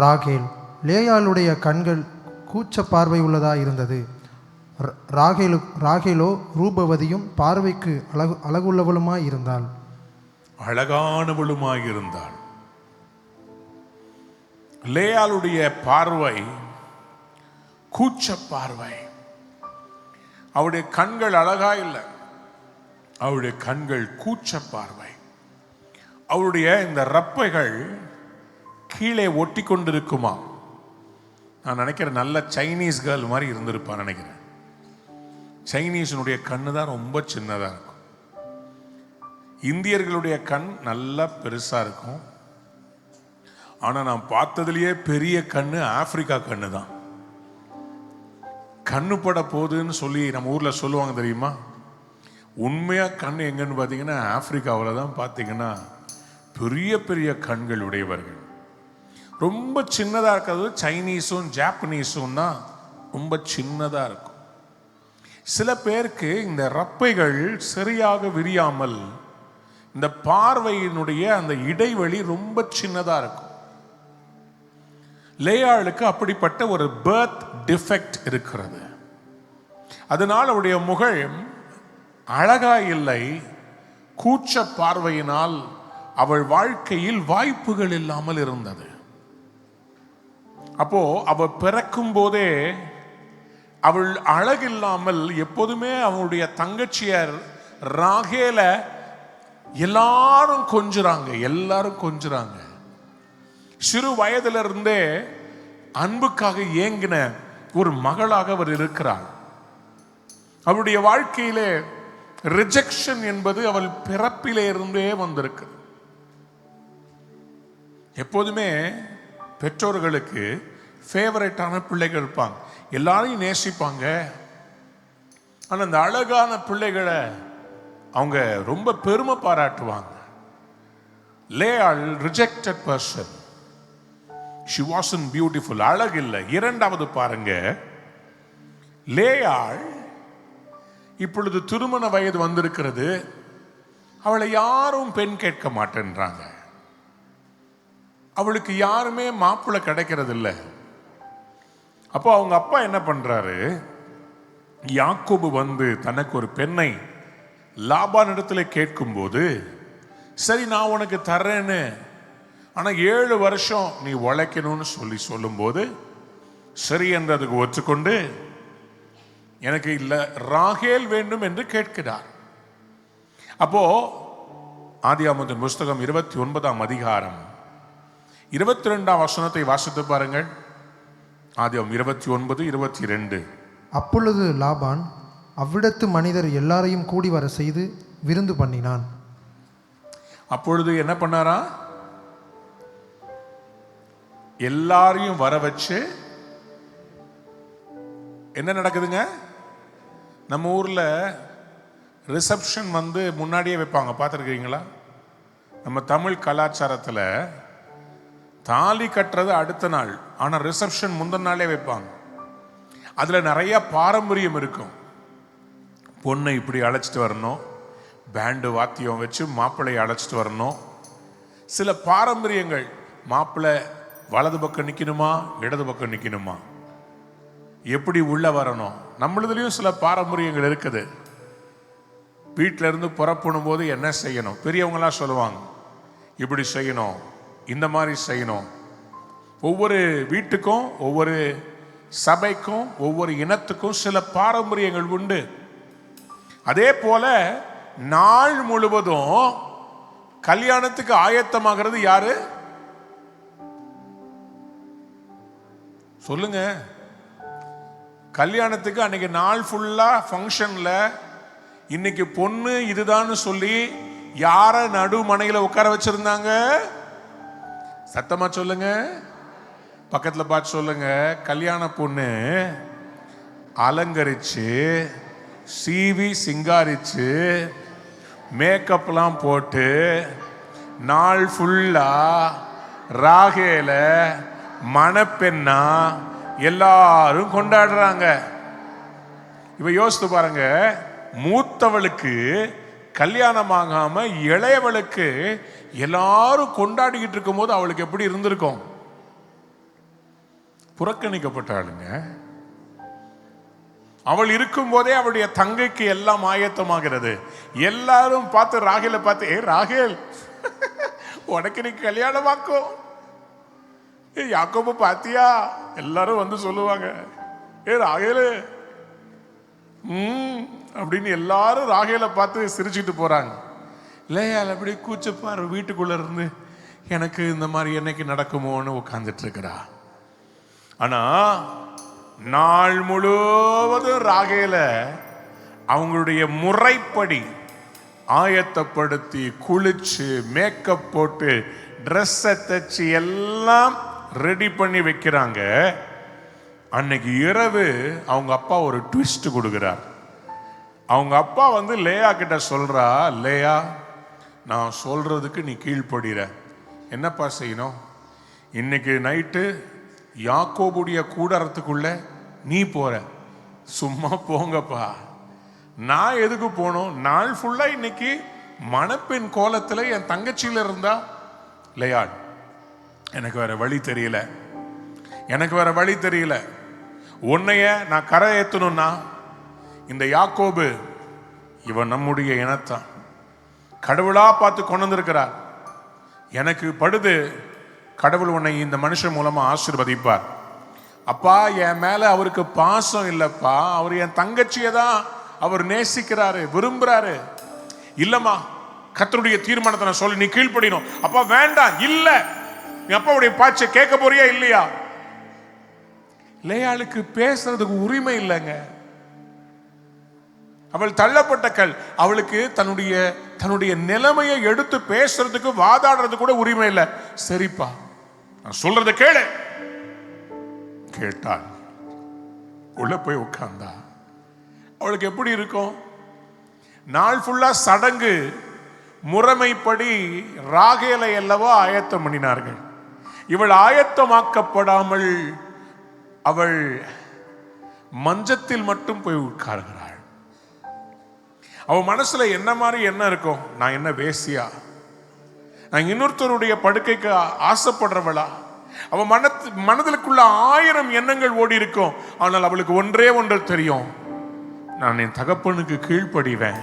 ராகேல். லேயாளுடைய கண்கள் கூச்ச பார்வை உள்ளதா இருந்தது. ராகேலோ ரூபவதியும் பார்வைக்கு அழகுள்ளவளுமாய் இருந்தாள். அழகானவளுமாய் இருந்தாள். லேயாளுடைய பார்வை கூச்ச பார்வை. அவருடைய கண்கள் அழகா இல்லை, அவருடைய கண்கள் கூச்ச பார்வை. அவருடைய இந்த ரப்பைகள் கீழே ஒட்டி கொண்டிருக்குமா. நான் நினைக்கிறேன் நல்ல சைனீஸ் கேர்ள் மாதிரி இருந்திருப்பான் நினைக்கிறேன். சைனீஸனுடைய கண்ணு தான் ரொம்ப சின்னதாக இருக்கும். இந்தியர்களுடைய கண் நல்லா பெருசாக இருக்கும். ஆனால் நான் பார்த்ததுலேயே பெரிய கண்ணு ஆப்பிரிக்கா கண்ணு தான். கண்ணு பட போகுதுன்னு சொல்லி நம்ம ஊரில் சொல்லுவாங்க தெரியுமா. உண்மையாக கண் எங்கன்னு பார்த்தீங்கன்னா ஆப்பிரிக்காவில் தான் பார்த்தீங்கன்னா பெரிய பெரிய கண்கள் உடையவர்கள். ரொம்ப சின்னதாக இருக்கிறது சைனீஸும் ஜாப்பனீஸும் தான் ரொம்ப சின்னதாக இருக்கும். சில பேருக்கு இந்த ரப்பைகள் சரியாக விரியாமல் இந்த பார்வையினுடைய அந்த இடைவெளி ரொம்ப சின்னதாக இருக்கும். லேயாளுக்கு அப்படிப்பட்ட ஒரு பர்த் டிஃபெக்ட் இருக்கிறது. அதனால் அவருடைய முகம் அழகா இல்லை. கூச்ச பார்வையினால் அவள் வாழ்க்கையில் வாய்ப்புகள் இல்லாமல் இருந்தது. அப்போ அவள் பிறக்கும் போதே அவள் அழகில்லாமல் எப்போதுமே அவளுடைய தங்கச்சியார் ராகேல எல்லாரும் கொஞ்சுறாங்க. சிறு வயதிலிருந்தே அன்புக்காக ஏங்கின ஒரு மகளாக அவர் இருக்கிறார். அவருடைய வாழ்க்கையிலே ரிஜெக்ஷன் என்பது அவள் பிறப்பிலே இருந்தே வந்திருக்கு. எப்போதுமே பெற்றோர்களுக்கு ஃபேவரட்டான பிள்ளைகள் இருப்பாங்க, எல்லாரையும் நேசிப்பாங்க. ஆனால் அந்த அழகான பிள்ளைகளை அவங்க ரொம்ப பெருமை பாராட்டுவாங்க. Leah rejected person. She wasn't beautiful. அழகில்லை. இரண்டாவது பாருங்க, லேயாள் இப்பொழுது திருமண வயது வந்திருக்கிறது. அவளை யாரும் பெண் கேட்க மாட்டேன்றாங்க. அவளுக்கு யாருமே மாப்பிள்ளை கிடைக்கிறது இல்லை. அப்போ அவங்க அப்பா என்ன பண்றாரு, யாக்கோபு வந்து தனக்கு ஒரு பெண்ணை லாபான் இடத்துல கேட்கும்போது, சரி நான் உனக்கு தர்றேன்னு, ஆனா 7 வருஷம் நீ உழைக்கணும்னு சொல்லும்போது சரி என்றதுக்கு ஒத்துக்கொண்டு எனக்கு இல்ல ராகேல் வேண்டும் என்று கேட்கிறார். அப்போ ஆதியாகமத்தின் புஸ்தகம் 29ஆம் அதிகாரம் 22ஆம் வசனத்தை வாசித்து பாருங்கள். ஆதியாகமம் 29:22. அப்பொழுது லாபான் அவ்விடத்து மனிதர் எல்லாரையும் கூடி வர செய்து விருந்து பண்ணினான். அப்பொழுது என்ன பண்ணாரா, எல்லாரையும் வர வச்சு என்ன நடக்குதுங்க, நம்ம ஊர்ல ரிசப்ஷன் வந்து முன்னாடியே வைப்பாங்க, பார்த்துருக்கீங்களா? நம்ம தமிழ் கலாச்சாரத்தில் தாலி கட்டுறது அடுத்த நாள், ஆனால் ரிசப்ஷன் முந்தின நாளே வைப்பாங்க. அதில் நிறைய பாரம்பரியம் இருக்கும். பொண்ணை இப்படி அழைச்சிட்டு வரணும், பேண்டு வாத்தியம் வச்சு மாப்பிள்ளையை அழைச்சிட்டு வரணும். சில பாரம்பரியங்கள், மாப்பிள்ளை வலது பக்கம் நிற்கணுமா இடது பக்கம் நிற்கணுமா, எப்படி உள்ள வரணும், நம்மளதுலேயும் சில பாரம்பரியங்கள் இருக்குது. வீட்டில இருந்து புறப்படும் போது என்ன செய்யணும், பெரியவங்களாம் சொல்லுவாங்க இப்படி செய்யணும், இந்த மாதிரி செய்யணும். ஒவ்வொரு வீட்டுக்கும் ஒவ்வொரு சபைக்கும் ஒவ்வொரு இனத்துக்கும் சில பாரம்பரியங்கள் உண்டு. அதே போல நாள் முழுவதும் கல்யாணத்துக்கு ஆயத்தமாகிறது யாரு சொல்லுங்க. கல்யாணத்துக்கு அன்னைக்கு நாள் ஃபுல்லா ஃபங்க்ஷன்ல இன்னைக்கு பொண்ணு இதுதான் சொல்லி யார நடுமனையில உட்கார வச்சிருந்தாங்க? சத்தமா சொல்லுங்க, பக்கத்துல பார்த்து சொல்லுங்க. கல்யாண பொண்ணு அலங்கரிச்சு சீவி சிங்காரிச்சு மேக்கப்லாம் போட்டு நாள் ஃபுல்லா ராகேல மணப்பெண்ணா எல்லாரும் கொண்டாடுறாங்க. இப்ப யோசித்து பாருங்க, மூத்தவளுக்கு கல்யாணம் ஆகாம இளையவளுக்கு எல்லாரும் கொண்டாடிக்கிட்டு இருக்கும் போது அவளுக்கு எப்படி இருந்திருக்கும்? புறக்கணிக்கப்பட்டாளுங்க. அவள் இருக்கும் போதே அவளுடைய தங்கைக்கு எல்லாம் ஆயத்தமாகிறது. எல்லாரும் பார்த்து ராகேல பார்த்து, ஏ ராகேல் உனக்கு நீ கல்யாணமாக்கும், ஏ யாக்கோபு பாத்தியா, எல்லாரும் வந்து சொல்லுவாங்க, ஏ ராகேலு அப்படின்னு எல்லாரும் ராகேலை பார்த்து சிரிச்சுட்டு போறாங்க. லேயாள் அப்படி கூச்சப்பாரு வீட்டுக்குள்ள இருந்து எனக்கு இந்த மாதிரி என்னைக்கு நடக்குமோன்னு உட்கார்ந்துட்டு இருக்கிறா. ஆனா நாள் முழுவதும் ராகேல அவங்களுடைய முறைப்படி ஆயத்தப்படுத்தி குளிச்சு மேக்கப் போட்டு ட்ரெஸ்ஸை தச்சு எல்லாம் ரெடி பண்ணி வைக்கிறாங்க. அன்னைக்கு இரவு அவங்க அப்பா ஒரு ட்விஸ்ட் கொடுக்கிறார். அவங்க அப்பா வந்து லேயா கிட்ட சொல்றா, லேயா நான் சொல்றதுக்கு நீ கீழ்ப்படுகிற, என்னப்பா செய்யணும்? இன்னைக்கு நைட்டு யாக்கோபுடைய கூடாரத்துக்குள்ள நீ போற. சும்மா போங்கப்பா, நான் எதுக்கு போகணும்? நாள் ஃபுல்லா இன்னைக்கு மணப்பெண் கோலத்துல என் தங்கச்சியில இருந்தா. லேயா எனக்கு வேற வழி தெரியல, எனக்கு வேற வழி தெரியல. உன்னைய நான் கரை ஏத்தணும்னா இந்த யாக்கோபு இவன் நம்முடைய இனத்தான், கடவுளா பார்த்து கொண்டு வந்திருக்கிறார். எனக்கு படுது கடவுள் உன்னை இந்த மனுஷன் மூலமா ஆசீர்வதிப்பார். அப்பா என் மேல அவருக்கு பாசம் இல்லப்பா, அவர் என் தங்கச்சியை தான் அவர் நேசிக்கிறாரு, விரும்புறாரு. இல்லம்மா, கர்த்தருடைய தீர்மானத்தை நான் சொல்லி நீ கீழ்ப்படியணும். அப்பா வேண்டாம், இல்ல நீ அப்பாவுடைய பாச்சை கேட்க போறியா இல்லையா? லேயாளுக்கு பேசுறதுக்கு உரிமை இல்லைங்க. அவள் தள்ளப்பட்ட கல். அவளுக்கு தன்னுடைய நிலைமையை எடுத்து பேசுறதுக்கு வாதாடுறது கூட உரிமை இல்லை. சரிப்பா நான் சொல்றத கேளு. கேட்டாள், உள்ள போய் உட்கார்ந்தா. அவளுக்கு எப்படி இருக்கும்? நாள் ஃபுல்லா சடங்கு முறைமைப்படி ராகேலை அல்லவா ஆயத்தம் பண்ணினார்கள். இவள் ஆயத்தமாக்கப்படாமல் அவள் மஞ்சத்தில் மட்டும் போய் உட்கார்கிறாள். அவ மனசுல என்ன மாதிரி என்ன இருக்கும்? நான் என்ன வேசியா? நான் இன்னொருத்தருடைய படுக்கைக்கு ஆசைப்படுறவளா? அவ மனதிலுக்குள்ள 1000 எண்ணங்கள் ஓடி இருக்கும். ஆனால் அவளுக்கு ஒன்றே ஒன்று தெரியும், நான் என் தகப்பனுக்கு கீழ்ப்படிவேன்.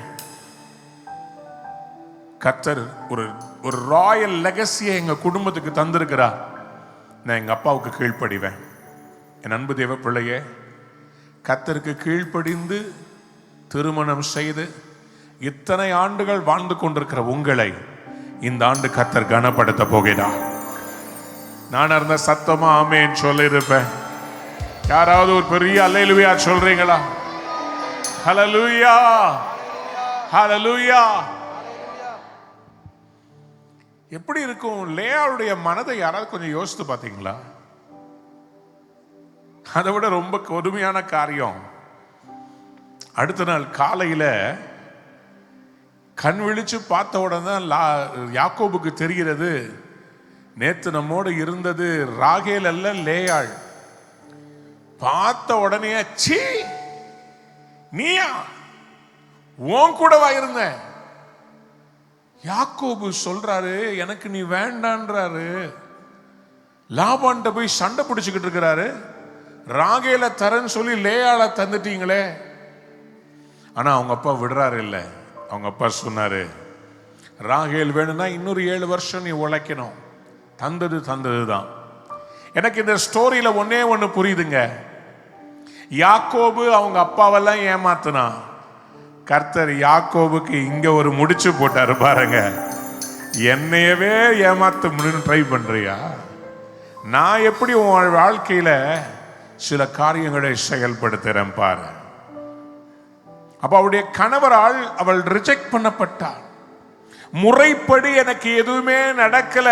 கர்த்தர் ஒரு ராயல் லெகசியை எங்க குடும்பத்துக்கு தந்திருக்கிறார். நான் எங்க அப்பாவுக்கு கீழ்ப்படிவேன். என் அன்பு தேவ பிள்ளையே, கர்த்தருக்கு கீழ்ப்படிந்து திருமணம் செய்து இத்தனை ஆண்டுகள் வாழ்ந்து கொண்டிருக்கிற உங்களை இந்த ஆண்டு கர்த்தர் கனப்படுத்த போகிறார். நான் இருந்த சத்தமா ஆமென் சொல்லிருப்பேன். யாராவது ஒரு பெரிய அல்லேலூயா சொல்றீங்களா? ஹல்லேலூயா, ஹல்லேலூயா. எப்படி இருக்கும் லேயாளுடைய மனதை யாராவது கொஞ்சம் யோசித்து பார்த்தீங்களா? அதை விட ரொம்ப கொடுமையான காரியம், அடுத்த நாள் காலையில கண் விழிச்சு பார்த்த உடனே தான் யாக்கோபுக்கு தெரிகிறது, நேத்து நம்மோடு இருந்தது ராகேல் அல்ல, லேயாள். பார்த்த உடனே சீ, நீயா? உன் கூடவா இருந்த? யாக்கோபு சொல்றாரு, எனக்கு நீ வேண்டான்றாரு. லாபான்ட்ட போய் சண்டை பிடிச்சுக்கிட்டு இருக்கிறாரு. ராகேல தரன்னு சொல்லி லேயாள தந்துட்டீங்களே. ஆனா அவங்க அப்பா விடுறாரு இல்ல. அவங்க அப்பா சொன்னாரு, ராகேல் வேணும்னா இன்னொரு 7 வருஷம் நீ உழைக்கணும். தந்தது தான். எனக்கு இந்த ஸ்டோரியில ஒன்னே ஒண்ணு புரியுதுங்க. யாக்கோபு அவங்க அப்பாவெல்லாம் ஏமாத்துனா, கர்த்தர் யாக்கோபுக்கு இங்க ஒரு முடிச்சு போட்டாரு பாருங்க. என்னையவே ஏமாத்த ட்ரை பண்றியா? நான் எப்படி உன் வாழ்க்கையில சில காரியங்களை செயல்படுத்துறேன் பாரு. அப்ப அவளுடைய கணவரால் அவள் ரிஜெக்ட் பண்ணப்பட்டாள். முறைப்படி எனக்கு எதுவுமே நடக்கல.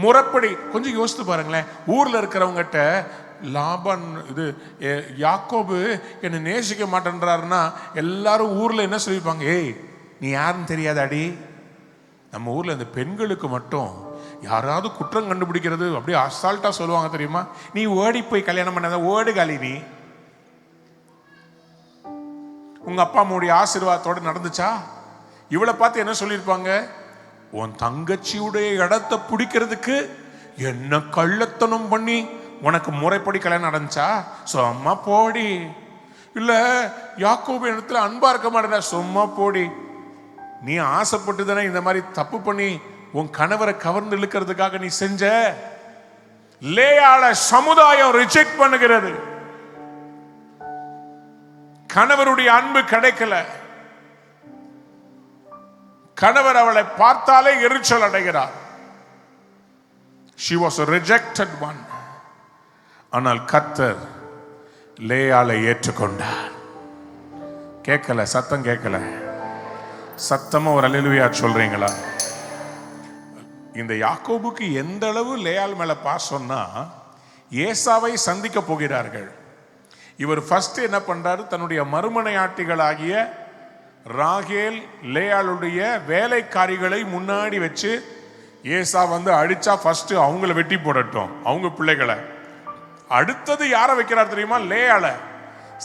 முறைப்படி கொஞ்சம் யோசித்து பாருங்களேன். ஊர்ல இருக்கிறவங்கிட்ட லாபான் இது யாக்கோபு என்னை நேசிக்க மாட்டேன்றாருன்னா எல்லாரும் ஊர்ல என்ன சொல்லிப்பாங்க? ஏய் நீ யாருன்னு தெரியாதாடி? நம்ம ஊர்ல இந்த பெண்களுக்கு மட்டும் யாராவது குற்றம் கண்டுபிடிக்கிறது அப்படியே அசால்ட்டா சொல்லுவாங்க தெரியுமா? நீ ஓடி போய் கல்யாணம் பண்ணாத, ஓடு காலி. நீ உங்க அப்பா அம்மாவுடைய ஆசீர்வாதத்தோட நடந்துச்சா? இவளை பார்த்து என்ன சொல்லியிருப்பாங்க? உன் தங்கச்சியுடைய இடத்தை பிடிக்கிறதுக்கு என்ன கள்ளத்தனம் பண்ணி உனக்கு முறைப்படி கல்யாணம் நடந்துச்சா? சும்மா போடி. இல்ல யாக்கோபு இடத்துல அன்பா இருக்க மாட்டேனா? சும்மா போடி. நீ ஆசைப்பட்டு தானே இந்த மாதிரி தப்பு பண்ணி உன் கணவரை கவர்ந்து இழுக்கிறதுக்காக நீ செஞ்ச. லேயாள சமுதாயம் ரிஜெக்ட் பண்ணுகிறது. கணவருடைய அன்பு கிடைக்கல. கணவர் அவளை பார்த்தாலே எரிச்சல் அடைகிறார். She was a rejected one. ஆனால் கர்த்தர் லேயாளை ஏற்றுக்கொண்டார். கேட்கல, சத்தம் கேட்கல. சத்தமா ஒரு அல்லேலூயா சொல்றீங்களா? இந்த யாக்கோபுக்கு எந்த அளவு லேயாள் மேல பாசம்னா, ஏசாவை சந்திக்க போகிறார்கள். இவர் ஃபர்ஸ்ட் என்ன பண்றாரு, தன்னுடைய மறுமனையாட்டிகளாகிய ராகேல் லேயாளுடைய வேலைக்காரிகளை முன்னாடி வச்சு, ஏசா வந்து அடிச்சா ஃபர்ஸ்ட் அவங்கள வெட்டி போடட்டும், அவங்க பிள்ளைகளை. அடுத்தது யாரை வைக்கிறார் தெரியுமா? லேயாள.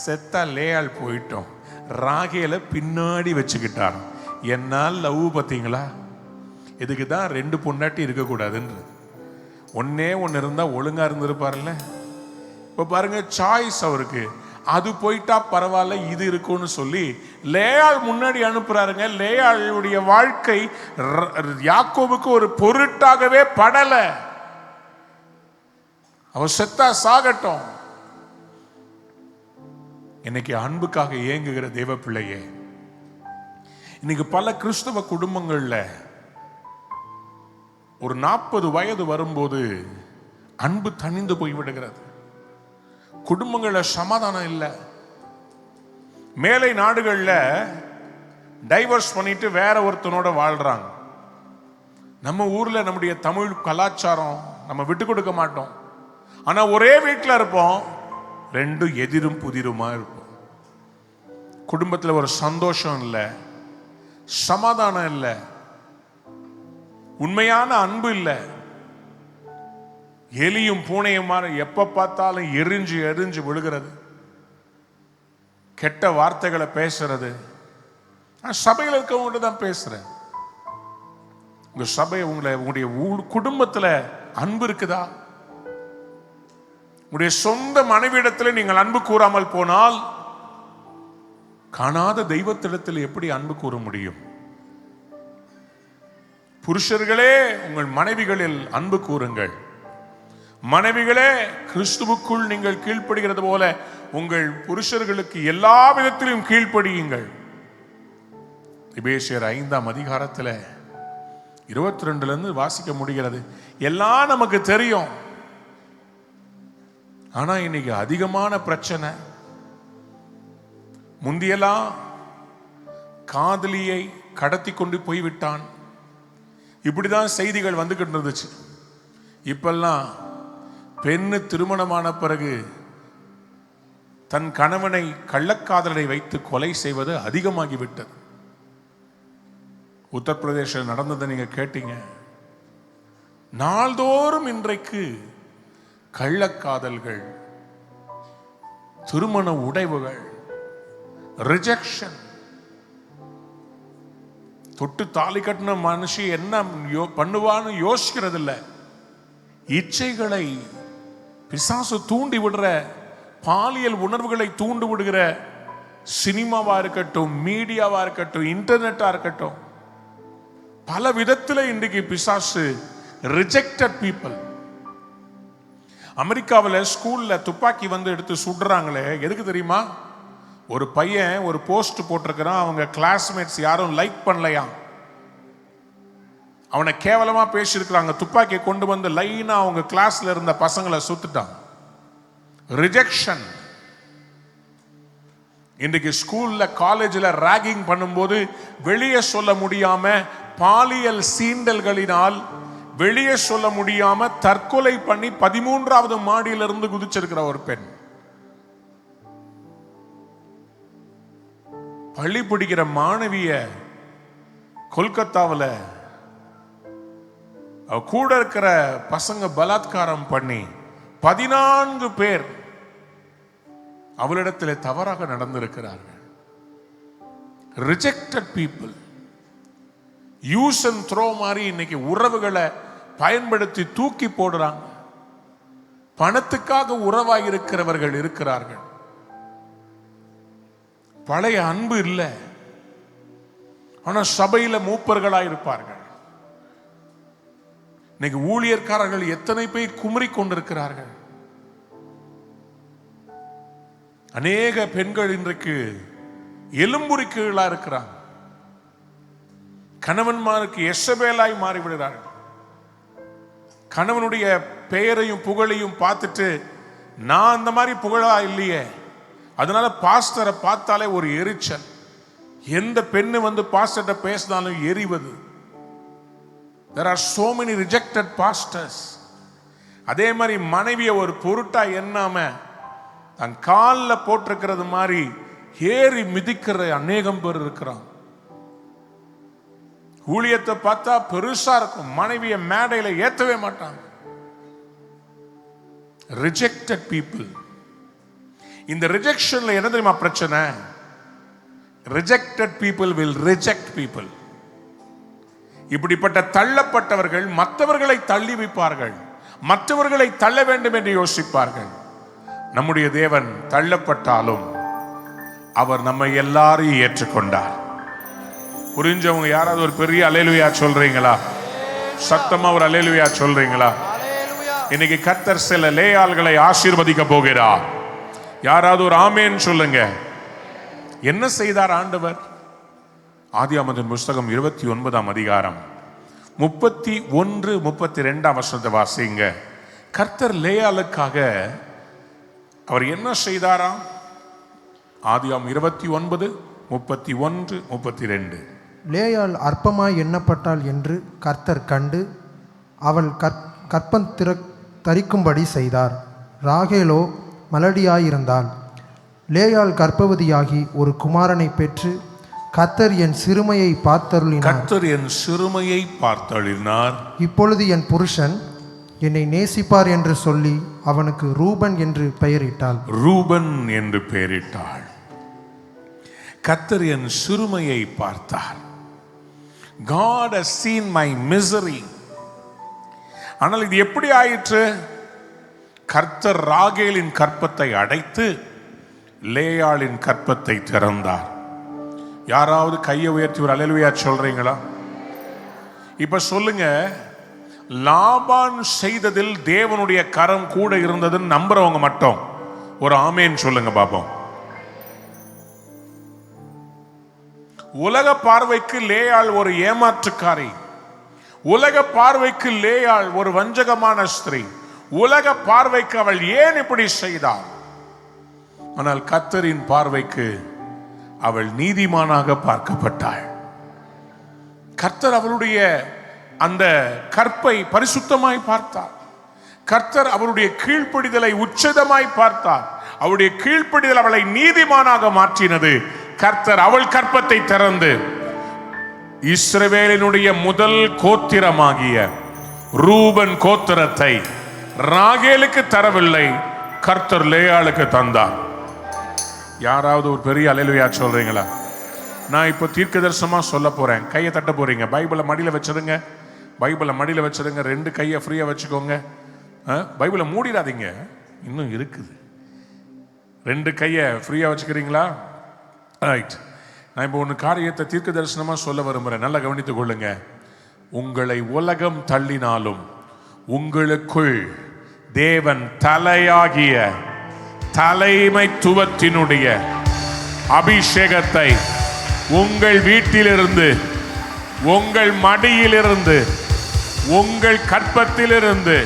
செத்தா லேயாள் போயிட்டோம், ராகேல பின்னாடி வச்சுக்கிட்டார். என்னால் லவ் பார்த்தீங்களா? இதுக்கு தான் 2 பொண்டாட்டி இருக்கக்கூடாதுன்றது. ஒன்னே ஒன்று இருந்தா ஒழுங்கா இருந்திருப்பார்ல. இப்போ பாருங்க, சாய்ஸ் அவருக்கு. அது போயிட்டா பரவாயில்ல, இது இருக்கும்னு சொல்லி லேயாள் முன்னாடி அனுப்புறாருங்க. லேயாளுடைய வாழ்க்கை யாக்கோபுக்கு ஒரு பொருட்டாகவே படல. அவர் செத்தா சாகட்டும். இன்னைக்கு அன்புக்காக ஏங்குகிற தேவ பிள்ளையே, இன்னைக்கு பல கிறிஸ்தவ குடும்பங்கள்ல ஒரு 40 வயது வரும்போது அன்பு தணிந்து போய்விடுகிறது. குடும்பங்கள்ல சமாதானம் இல்லை. மேலை நாடுகள்ல டைவர்ஸ் பண்ணிட்டு வேற ஒருத்தனோட வாழ்றாங்க. நம்ம ஊர்ல நம்முடைய தமிழ் கலாச்சாரம் நம்ம விட்டு கொடுக்க மாட்டோம். ஆனா ஒரே வீட்டில் இருப்போம், 2 எதிரும் புதிருமா இருப்போம். குடும்பத்தில் ஒரு சந்தோஷம் இல்லை, சமாதானம் இல்லை, உண்மையான அன்பு இல்லை. எலியும் பூனையுமா எப்ப பார்த்தாலும் எரிஞ்சு எரிஞ்சு விழுகிறது, கெட்ட வார்த்தைகளை பேசுறது. சபையில் இருக்கவங்க தான் பேசுறேன். உங்க சபை உங்களுடைய குடும்பத்துல அன்பு இருக்குதா? உங்களுடைய சொந்த மனைவியிடத்தில் நீங்கள் அன்பு கூறாமல் போனால் காணாத தெய்வத்திடத்தில் எப்படி அன்பு கூற முடியும்? புருஷர்களே, உங்கள் மனைவிகளில் அன்பு கூறுங்கள். மனைவிகளே, கிறிஸ்துவுக்குள் நீங்கள் கீழ்ப்படுகிறது போல உங்கள் புருஷர்களுக்கு எல்லா விதத்திலும் கீழ்ப்படியுங்கள். எபேசியர் 5ஆம் அதிகாரத்தில் 22 வாசிக்க முடிகிறது. எல்லாம் நமக்கு தெரியும். ஆனா இன்னைக்கு அதிகமான பிரச்சனை. முந்தியெல்லாம் காதலியை கடத்தி கொண்டு போய்விட்டான், இப்படிதான் செய்திகள் வந்துகிட்டு இருந்துச்சு. இப்பெல்லாம் பெண்ணு திருமணமான பிறகு தன் கணவனை கள்ளக்காதலை வைத்து கொலை செய்வது அதிகமாகிவிட்டது. உத்தரப்பிரதேச நடந்ததை நீங்க கேட்டீங்க. நாள்தோறும் இன்றைக்கு கள்ளக்காதல்கள், திருமண உடைவுகள், ரிஜெக்ஷன். தொட்டு தாலி கட்டின மனுஷி என்ன பண்ணுவான்னு யோசிக்கிறது இல்லை. இச்சைகளை பிசாசு தூண்டி விடுற, பாலியல் உணர்வுகளை தூண்டி விடுகிற சினிமாவா இருக்கட்டும், மீடியாவா இருக்கட்டும், இன்டர்நெட்டா இருக்கட்டும், பல விதத்தில் இன்றைக்கு பிசாசு ரிஜெக்டட் பீப்புள். அமெரிக்காவில் ஸ்கூல்ல துப்பாக்கி வந்து எடுத்து சுடுறாங்களே, எதுக்கு தெரியுமா? ஒரு பையன் ஒரு போஸ்ட் போட்டிருக்கிறான், அவங்க கிளாஸ்மேட்ஸ் யாரும் லைக் பண்ணலையா, அவனை கேவலமா பேசியிருக்கிறாங்க. துப்பாக்கியை கொண்டு வந்து லைனா அவங்க கிளாஸ்ல இருந்த பசங்களை சுத்துட்டான். ரிஜெக்ஷன். இன்றைக்கு ஸ்கூல்ல காலேஜில் ராகிங் பண்ணும்போது வெளியே சொல்ல முடியாம, பாலியல் சீண்டல்களினால் வெளியே சொல்ல முடியாம தற்கொலை பண்ணி 13வது மாடியிலிருந்து குதிச்சிருக்கிற ஒரு பெண். பள்ளி பிடிக்கிற மாணவிய கொல்கத்தாவில் கூட இருக்கிற பசங்க பலாத்காரம் பண்ணி 14 பேர் அவளிடத்தில் தவறாக நடந்திருக்கிறார்கள். Rejected people. Use and throw மாதிரி இன்னைக்கு உறவுகளை பயன்படுத்தி தூக்கி போடுறாங்க. பணத்துக்காக உறவாக இருக்கிறவர்கள் இருக்கிறார்கள். பழைய அன்பு இல்லை. ஆனா சபையில மூப்பர்களாக இருப்பார்கள். இன்னைக்கு ஊழியர்காரர்கள் எத்தனை பேர் குமரி கொண்டிருக்கிறார்கள். அநேக பெண்கள் இன்றைக்கு எலும்புரிக்கீழா இருக்கிறாங்க. கணவன்மாருக்கு எசபேலாய் மாறிவிடுகிறார்கள். கணவனுடைய பெயரையும் புகழையும் பார்த்துட்டு நான் அந்த மாதிரி புகழா இல்லையே, அதனால பாஸ்டரை பார்த்தாலே ஒரு எரிச்சல். எந்த பெண்ணு வந்து பாஸ்டர்கிட்ட பேசினாலும் எரிவது. There are so many rejected pastors. அதே மாதிரி மனைவியை ஒரு பொருட்டா எண்ணாம தன் காலில் போட்டிருக்கிறது மாதிரி ஏறி மிதிக்கிற அநேகம் பேர் இருக்கிறான். ஊழியத்தை பார்த்தா பெருசா இருக்கும், மனைவியை மேடையில ஏத்தவே மாட்டாங்க. Rejected people. இந்த ரிஜெக்ஷன்ல என்ன தெரியுமா பிரச்சனை? Rejected people will reject people. இப்படிப்பட்ட தள்ளப்பட்டவர்கள் மற்றவர்களை தள்ளி வைப்பார்கள், மற்றவர்களை தள்ள வேண்டும் என்று யோசிப்பார்கள். நம்முடைய தேவன் தள்ளப்பட்டாலும் அவர் நம்மை எல்லாரையும் ஏற்றுக்கொண்டார். புரிஞ்சவங்க யாராவது ஒரு பெரிய அல்லேலூயா சொல்றீங்களா? சத்தமா ஒரு அல்லேலூயா சொல்றீங்களா? இன்னைக்கு கர்த்தர் சில லேயாள்களை ஆசீர்வதிக்க போகிறார். யாராவது ஒரு ஆமேன் சொல்லுங்க. என்ன செய்தார் ஆண்டவர்? ஆதியாகமத்தின் புஸ்தகம் 29ஆம் அதிகாரம் 31, 32 வசனத்தை வாசிங்க. கர்த்தர் லேயாளுக்காக அவர் என்ன செய்தாராம்? ஆதியாகமம் 29, 31, 32. லேயாள் அற்பமாய் எண்ணப்பட்டாள் என்று கர்த்தர் கண்டு அவள் கற்பம் தரிக்கும்படி செய்தார். ராகேலோ மலடியாயிருந்தாள். லேயாள் கர்ப்பவதியாகி ஒரு குமாரனை பெற்று கர்த்தர் என் சிறுமையை பார்த்தருளினார். இப்பொழுது என் புருஷன் என்னை நேசிப்பார் என்று சொல்லி அவனுக்கு ரூபன் என்று பெயரிட்டாள். கர்த்தர் என் சிறுமையை பார்த்தார். God has seen my misery. ஆனால் இது எப்படி ஆயிற்று? கர்த்தர் ராகேலின் கற்பத்தை அடைத்து லேயாளின் கற்பத்தை திறந்தார். யாராவது கையை உயர்த்தி ஒரு அல்லேலூயா சொல்றீங்களா? இப்ப சொல்லுங்க, லாபான் செய்ததில் தேவனுடைய கரம் கூட இருந்ததுன்னு நம்புறவங்க மட்டும் ஒரு ஆமேன் சொல்லுங்க பாப்போம். உலக பார்வைக்கு லேயாள் ஒரு ஏமாற்றுக்காரி, உலக பார்வைக்கு லேயாள் ஒரு வஞ்சகமான ஸ்திரீ, உலக பார்வைக்கு அவள் ஏன் இப்படி செய்தாள்? ஆனால் கர்த்தரின் பார்வைக்கு அவள் நீதிமானாக பார்க்கப்பட்டாள். கர்த்தர் அவளுடைய அந்த கற்பை பரிசுத்தமாய் பார்த்தார். கர்த்தர் அவளுடைய கீழ்ப்படிதலை உச்சதமாய் பார்த்தார். அவளுடைய கீழ்ப்படிதல் அவளை நீதிமானாக மாற்றினது. கர்த்தர் அவள் கற்பத்தை திறந்து இஸ்ரவேலினுடைய முதல் கோத்திரமாகிய ரூபன் கோத்திரத்தை ராகேலுக்கு தரவில்லை, கர்த்தர் லேயாளுக்கு தந்தார். யாராவது ஒரு பெரிய அல்லேலூயா சொல்றீங்களா? நான் இப்போ தீர்க்கதரிசனமா சொல்ல போறேன். கையை தட்ட போறீங்க. பைபிளை மடியில வச்சிருங்க. பைபிளை மடியில வச்சிருங்க. 2 கையை ஃப்ரீயா வச்சுக்கோங்க. பைபிளை மூடிடாதீங்க, இன்னும் இருக்குது. 2 கையை ஃப்ரீயா வச்சுக்கிறீங்களா? ரைட். நான் இப்போ ஒன்று காரியத்தை தீர்க்க தரிசனமா சொல்ல விரும்புகிறேன். நல்லா கவனித்துக் கொள்ளுங்க. உங்களை உலகம் தள்ளினாலும் உங்களுக்குள் தேவன் தலையாகிய தலைமைத்துவத்தினுடைய அபிஷேகத்தை உங்கள் வீட்டிலிருந்து, உங்கள் மடியிலிருந்து, உங்கள் கற்பத்திலிருந்து,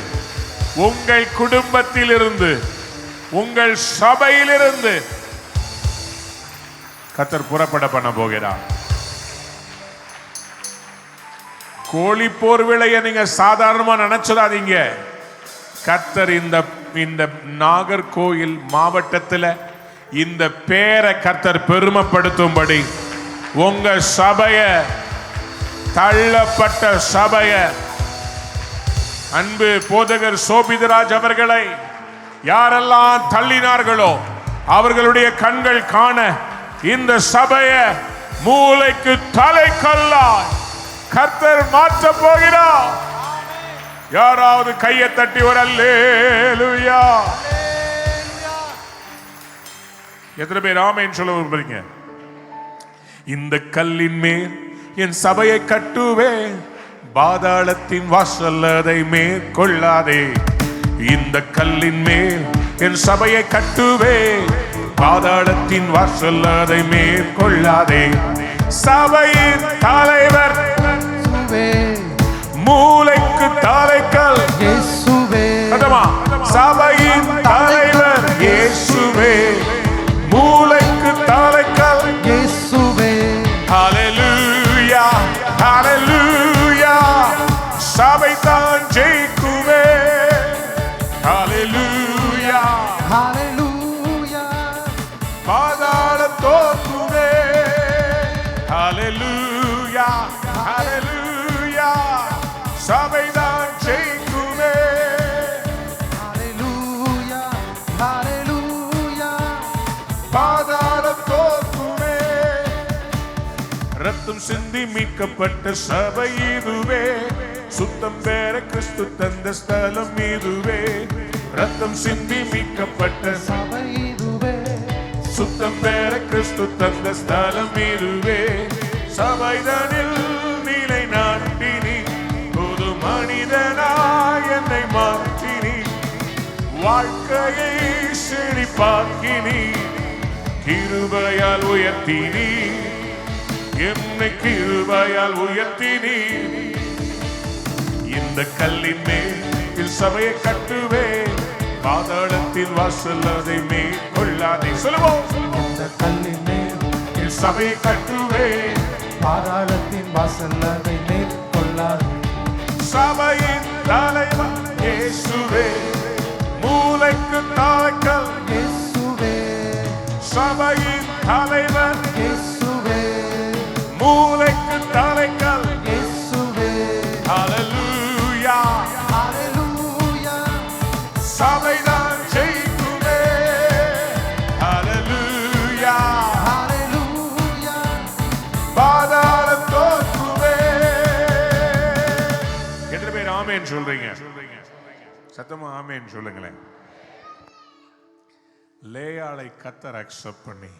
உங்கள் குடும்பத்திலிருந்து, உங்கள் சபையிலிருந்து கர்த்தர் புறப்பட பண்ண போகிறார். கோழிப்போர் விளைய நீங்க சாதாரணமா நினைச்சிடாதீங்க. கர்த்தர் இந்த நாகர்கோயில் மாவட்டத்தில் இந்த பேரை கர்த்தர் பெருமைப்படுத்தும்படி உங்க சபைய, தள்ளப்பட்ட சபைய, அன்பு போதகர் சோபிதராஜ் அவர்களை யாரெல்லாம் தள்ளினார்களோ அவர்களுடைய கண்கள் காண இந்த சபைய மூளைக்கு தலைக்கல்லாய் கர்த்தர் மாற்ற போகிறார். யாராவது கையை தட்டி ஒரு அல்லேலூயா. எத்தனை பேர் ஆமென் சொல்ல விரும்புறீங்க? இந்த கல்லின் மேல் என் சபையை கட்டுவேன், பாதாளத்தின் வாசல் அதை மேற்கொள்ளாதே. இந்த கல்லின் மேல் என் சபையை கட்டுவேன், பாதாளத்தின் வாசல் அதை மேற்கொள்ளாதே. சபையின் தலைவர் மூளைக்கு தலைக்கல் இயேசுவே. சபையின் தலைவர் இயேசுவே, மூளைக்கு தலைக்கல் இயேசுவே. ஹல்லேலூயா ஹல்லேலூயா, சபை தான் ஜெயிக்குமே. ஹல்லேலூயா ஹல்லேலூயா, பாதாளம் தோற்குமே. ஹல்லேலூயா ஹல்லேலூயா, சபை தான் ஜெயிக்குமே. ஹல்லேலூயா ஹல்லேலூயா, பாதாளம் தோற்குமே. ரத்தம் சிந்தி மீட்கப்பட்ட சபை இதுவே, சுத்தம் பெற கிறிஸ்து தந்த ஸ்தலம் இதுவே. ரத்தம் சிந்தி மீட்கப்பட்ட சபை இதுவே, சுத்தம் பெற கிறிஸ்து தந்த ஸ்தலம் இதுவே. சபைதனில் நிலை நாட்டினி, புது மனிதனாய் என்னை மாற்றினி, வாழ்க்கையை செழிப்பாக்கினி, கிருபையால் உயர்த்தினி, என்னை கிருபையால் உயர்த்தினி. இந்த கல்லின் மேல் சபையை கட்டுவே, பாதாளத்தின் வாசல் அதை மேற்கொள்ளாதே. சொல்லுவோம். இந்த கல்லின் மேல் சபையை கட்டுவே, பாதாளத்தின் வாசல் அதை மேற்கொள்ளாதே. சபையின் தலைவர் இயேசுவே, மூளைக்கு தலைக்கல் இயேசுவே. சபையின் தலைவர் இயேசுவே, மூளைக்கு தலைக்கல் இயேசுவே. ஹல்லேலூயா ஹல்லேலூயா, சபைதான் ஜெயிக்குமே. ஹல்லேலூயா ஹல்லேலூயா, பாதாளம் தோற்குமே. எத்தனை பேர் ஆமென் சொல்றீங்க? சத்தமா ஆமென் சொல்லுங்களேன். லேயாளை கர்த்தர் அக்செப்ட் பண்ணி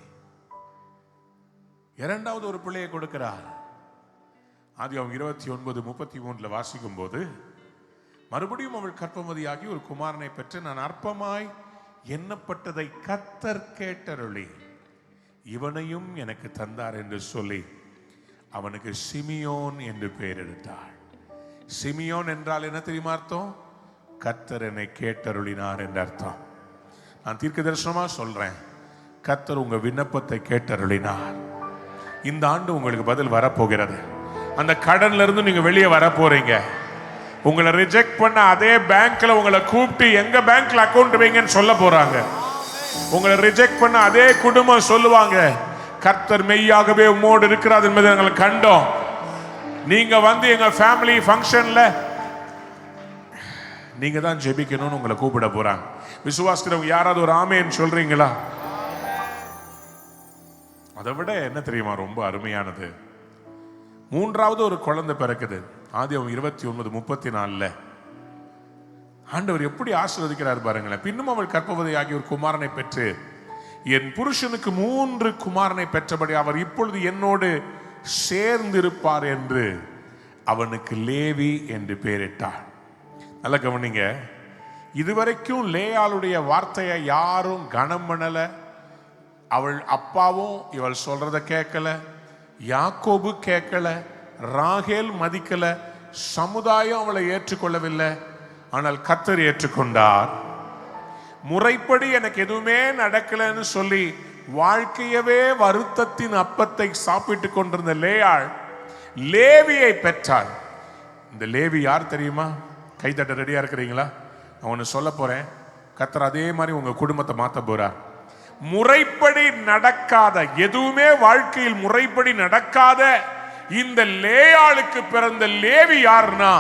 இரண்டாவது ஒரு பிள்ளையை கொடுக்கிறார். ஆதியாகமம் 29:33 வாசிக்கும் போது, மறுபடியும் அவள் கர்ப்பவதியாகி ஒரு குமாரனை பெற்று, நான் அற்பமாய் எண்ணப்பட்டதை கர்த்தர் கேட்டருளி இவனையும் எனக்கு தந்தார் என்று சொல்லி அவனுக்கு சிமியோன் என்று பெயரெடுத்தாள். சிமியோன் என்றால் என்ன தெரியுமா அர்த்தம்? கர்த்தர் என்னை கேட்டருளினார் என்று அர்த்தம். நான் தீர்க்க தரிசனமா சொல்றேன், கர்த்தர் உங்க விண்ணப்பத்தை கேட்டருளினார். இந்த ஆண்டு உங்களுக்கு பதில் வரப்போகிறது. அந்த கடன்ல இருந்து நீங்க வெளியே வர போறீங்க. உங்களை ரிஜெக்ட் பண்ண அதே பேங்க்ல உங்களை கூப்பிட்டு எங்க பேங்க்ல அக்கௌண்ட் வைங்கன்னு சொல்ல போறாங்க. உங்களை ரிஜெக்ட் பண்ண அதே குடும்பம் சொல்லுவாங்க, கர்த்தர் மெய்யாகவே உம்மோடு இருக்கிறார் என்பதை நாங்கள் கண்டோம். நீங்க வந்து எங்க ஃபேமிலி ஃபங்க்ஷன்ல நீங்க தான் ஜெபிக்கணும்னு உங்களை கூப்பிட போறாங்க. விசுவாசிக்கிறவங்க யாராவது ஒரு ஆமேன்னு சொல்றீங்களா? அதை விட என்ன தெரியுமா ரொம்ப அருமையானது, மூன்றாவது ஒரு குழந்தை பிறக்குது. ஆதியாகமம் 29:34 ஆண்டவர் எப்படி ஆசீர்வதிக்கிறார் பாருங்களேன். பின்னும் அவள் கர்ப்பவதியாகி ஒரு குமாரனை பெற்று, என் புருஷனுக்கு 3 குமாரனை பெற்றபடி அவர் இப்பொழுது என்னோடு சேர்ந்திருப்பார் என்று அவனுக்கு லேவி என்று பெயரிட்டார். நல்ல கவனிங்க, இதுவரைக்கும் லேயாளுடைய வார்த்தையை யாரும் கனம் பண்ணல. அவள் அப்பாவும் இவள் சொல்றத கேட்கல, யாக்கோபு கேட்கல, ராகேல் மதிக்கல, சமுதாயம் அவளை ஏற்றுக்கொள்ளவில்லை. ஆனால் கர்த்தர் ஏற்றுக்கொண்டார். முறைப்படி எனக்கு எதுவுமே நடக்கலன்னு சொல்லி வாழ்க்கையவே வருத்தத்தின் அப்பத்தை சாப்பிட்டு கொண்டிருந்த லேயாள் லேவியை பெற்றாள். இந்த லேவி யார் தெரியுமா? கைதட்ட ரெடியா இருக்கிறீங்களா? நான் ஒன்று சொல்ல போறேன். கர்த்தர் அதே மாதிரி உங்க குடும்பத்தை மாத்த போறார். முறைப்படி நடக்காத, எதுவுமே வாழ்க்கையில் முறைப்படி நடக்காத இந்த லேயாளுக்கு பிறந்த லேவி யாருன்னா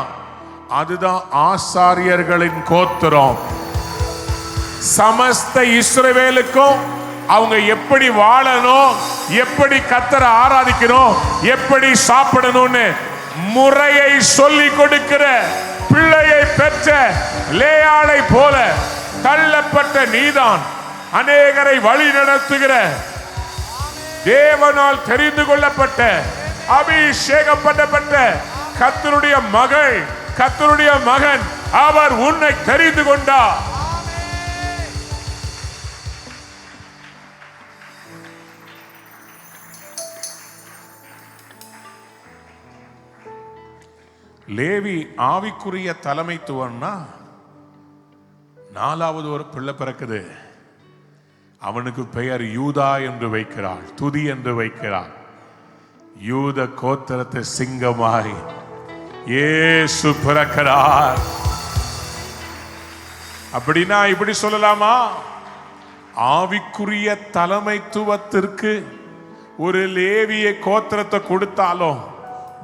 அதுதான் ஆசாரியர்களின் கோத்திரம். சமஸ்த இஸ்ரவேலுக்கும் அவங்க எப்படி வாழணும், எப்படி கர்த்தரை ஆராதிக்கணும், எப்படி சாப்பிடணும்னு முறையை சொல்லி கொடுக்கிற பிள்ளையை பெற்ற லேயாளை போல தள்ளப்பட்ட நீதான் அநேகரை வழி நடத்துகிற தேவனால் தெரிந்து கொள்ளப்பட்ட அபிஷேகம் பண்ணப்பட்ட கர்த்தருடைய மகள், கர்த்தருடைய மகன். அவர் உன்னை தெரிந்து கொண்டார். லேவி ஆவிக்குரிய தலைமைத்துவம்னா 4வது ஒரு பிள்ளை பிறக்குது. அவனுக்கு பெயர் யூதா என்று வைக்கிறாள், துதி என்று வைக்கிறாள். யூத கோத்திரத்தை சிங்கமாய் இயேசு பிறக்கிறார். அப்படின்னா இப்படி சொல்லலாமா? ஆவிக்குரிய தலைமைத்துவத்திற்கு ஒரு லேவிய கோத்திரத்தை கொடுத்தாலும்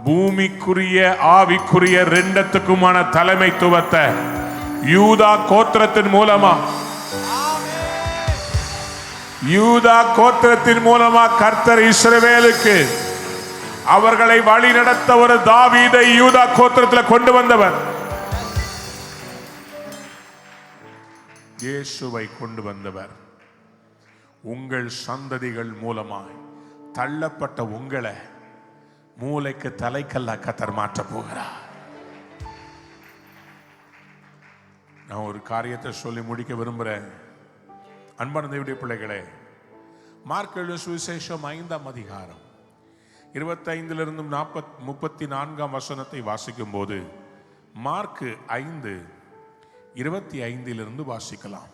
பூமிக்குரிய ஆவிக்குரிய ரெண்டத்துக்குமான தலைமைத்துவத்தை யூதா கோத்திரத்தின் மூலமா கர்த்தர் இஸ்ரவேலுக்கு அவர்களை வழி நடத்த ஒரு தாவீதை யூதா கோத்திரத்தில் கொண்டு வந்தவர். இயேசுவை கொண்டு வந்தவர். உங்கள் சந்ததிகள் மூலமாய் தள்ளப்பட்ட உங்களை மூளைக்கு தலைக்கல்லா கர்த்தர் மாற்ற போகிறார். நான் ஒரு காரியத்தை சொல்லி முடிக்க விரும்புகிறேன். அன்பான தேவனுடைய பிள்ளைகளே, மார்க் எழுதின சுவிசேஷம் 5ஆம் அதிகாரம் 25 34 வசனத்தை வாசிக்கும் போது மார்க் 5:25 வாசிக்கலாம்.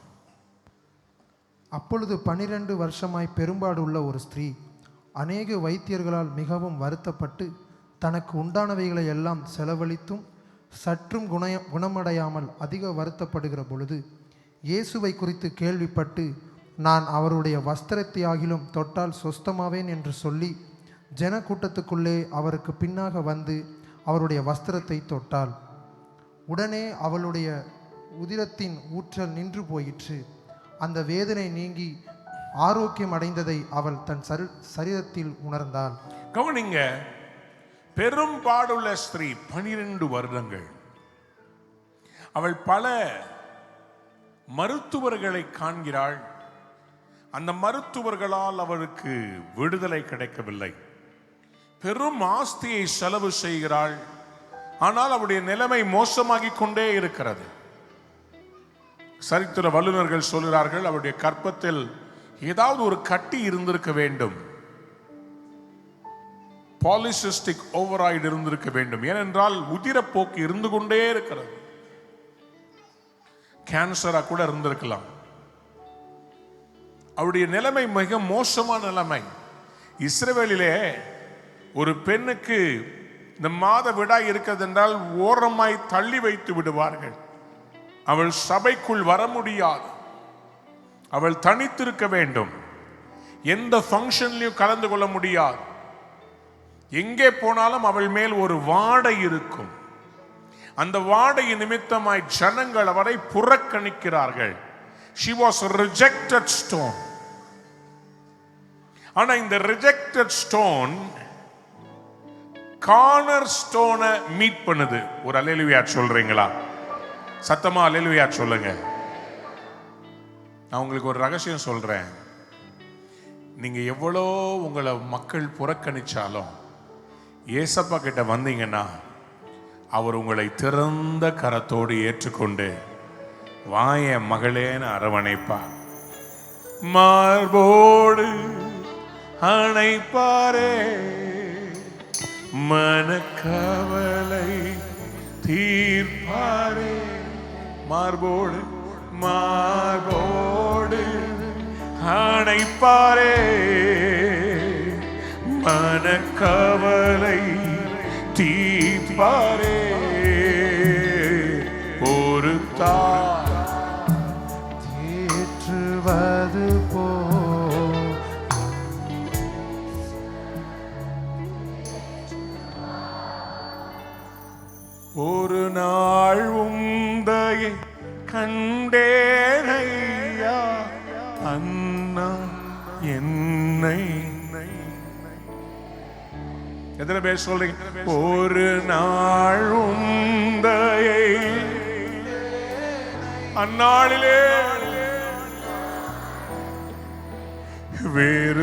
அப்பொழுது 12 வருஷமாய் பெரும்பாடு உள்ள ஒரு ஸ்திரீ அநேக வைத்தியர்களால் மிகவும் வருத்தப்பட்டு தனக்கு உண்டானவைகளை எல்லாம் செலவழித்தும் சற்றும் குணமடையாமல் அதிக வருத்தப்படுகிற பொழுது இயேசுவை குறித்து கேள்விப்பட்டு, நான் அவருடைய வஸ்திரத்தை ஆகிலும் தொட்டால் சொஸ்தமாவேன் என்று சொல்லி ஜனக்கூட்டத்துக்குள்ளே அவருக்கு பின்னாக வந்து அவருடைய வஸ்திரத்தை தொட்டாள். உடனே அவளுடைய உதிரத்தின் ஊற்றல் நின்று போயிற்று. அந்த வேதனை நீங்கி ஆரோக்கியம் அடைந்ததை அவள் தன் சரீரத்தில் உணர்ந்தாள். கவனிங்க, பெரும்பாடுள்ள ஸ்திரீ 12 வருடங்கள் அவள் பல மருத்துவர்களை காண்கிறாள். அந்த மருத்துவர்களால் அவளுக்கு விடுதலை கிடைக்கவில்லை. பெரும் ஆஸ்தியை செலவு செய்கிறாள். ஆனால் அவருடைய நிலைமை மோசமாகிக் கொண்டே இருக்கிறது. சரித்திர வல்லுநர்கள் சொல்கிறார்கள், அவருடைய கர்ப்பத்தில் ஏதாவது ஒரு கட்டி இருந்திருக்க வேண்டும், பாலிசிஸ்டிக் ஓவராய்டு இருந்திருக்க வேண்டும். ஏனென்றால் உதிரப்போக்கு இருந்து கொண்டே இருக்கிறது. கேன்சரா கூட இருந்திருக்கலாம். அவருடைய நிலைமை மிக மோசமான நிலைமை. இஸ்ரவேலிலே ஒரு பெண்ணுக்கு இந்த மாத விடாய் இருக்கிறது என்றால் ஓரமாய் தள்ளி வைத்து விடுவார்கள். அவள் சபைக்குள் வர முடியாது. அவள் தனித்திருக்க வேண்டும். எந்த ஃபங்க்ஷன்லையும் கலந்து கொள்ள முடியாது. எங்கே போனாலும் அவள் மேல் ஒரு வாடை இருக்கும். அந்த வாடை நிமித்தமாய் ஜனங்கள் அவரை புறக்கணிக்கிறார்கள். She was a rejected stone. ஆனா இந்த ரிஜெக்டட் ஸ்டோன் கார்னர் ஸ்டோனை மீட் பண்ணுது. ஒரு அல்லேலூயா சொல்றீங்களா? சத்தமா அல்லேலூயா சொல்லுங்க. நான் உங்களுக்கு ஒரு ரகசியம் சொல்றேன். நீங்க எவ்வளோ உங்களை மக்கள் புறக்கணிச்சாலும் ஏசப்பா கிட்ட வந்தீங்கன்னா அவர் உங்களை திறந்த கரத்தோடு ஏற்றுக்கொண்டு வாய மகளேன்னு அரவணைப்பார். மார்போடு அணைப்பாரே, மனக்கவலை தீர்ப்பாரே. மார்போடு மார்போடு அணைப்பாரே, மனக்கவலை தீர்ப்பாரே. ஒரு தேற்றுவது போ ஒரு நாள் உந்தையை கண்டேனையா, அண்ணா என்னை. எத்தனை பேர் சொல்றீங்க? ஒரு நாள் உந்தையை அந்நாளிலே வெறுத்தேனையா,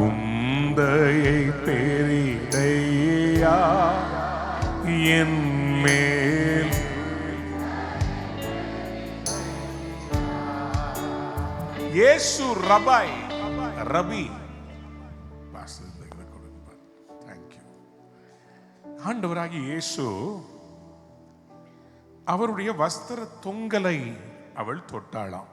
உந்தையை பெரிதையா என் மேல். இயேசு ரபாய் ரபி. ஆண்டவராகிய இயேசு அவருடைய வஸ்திர தொங்கலை அவள் தொட்டாளாம்.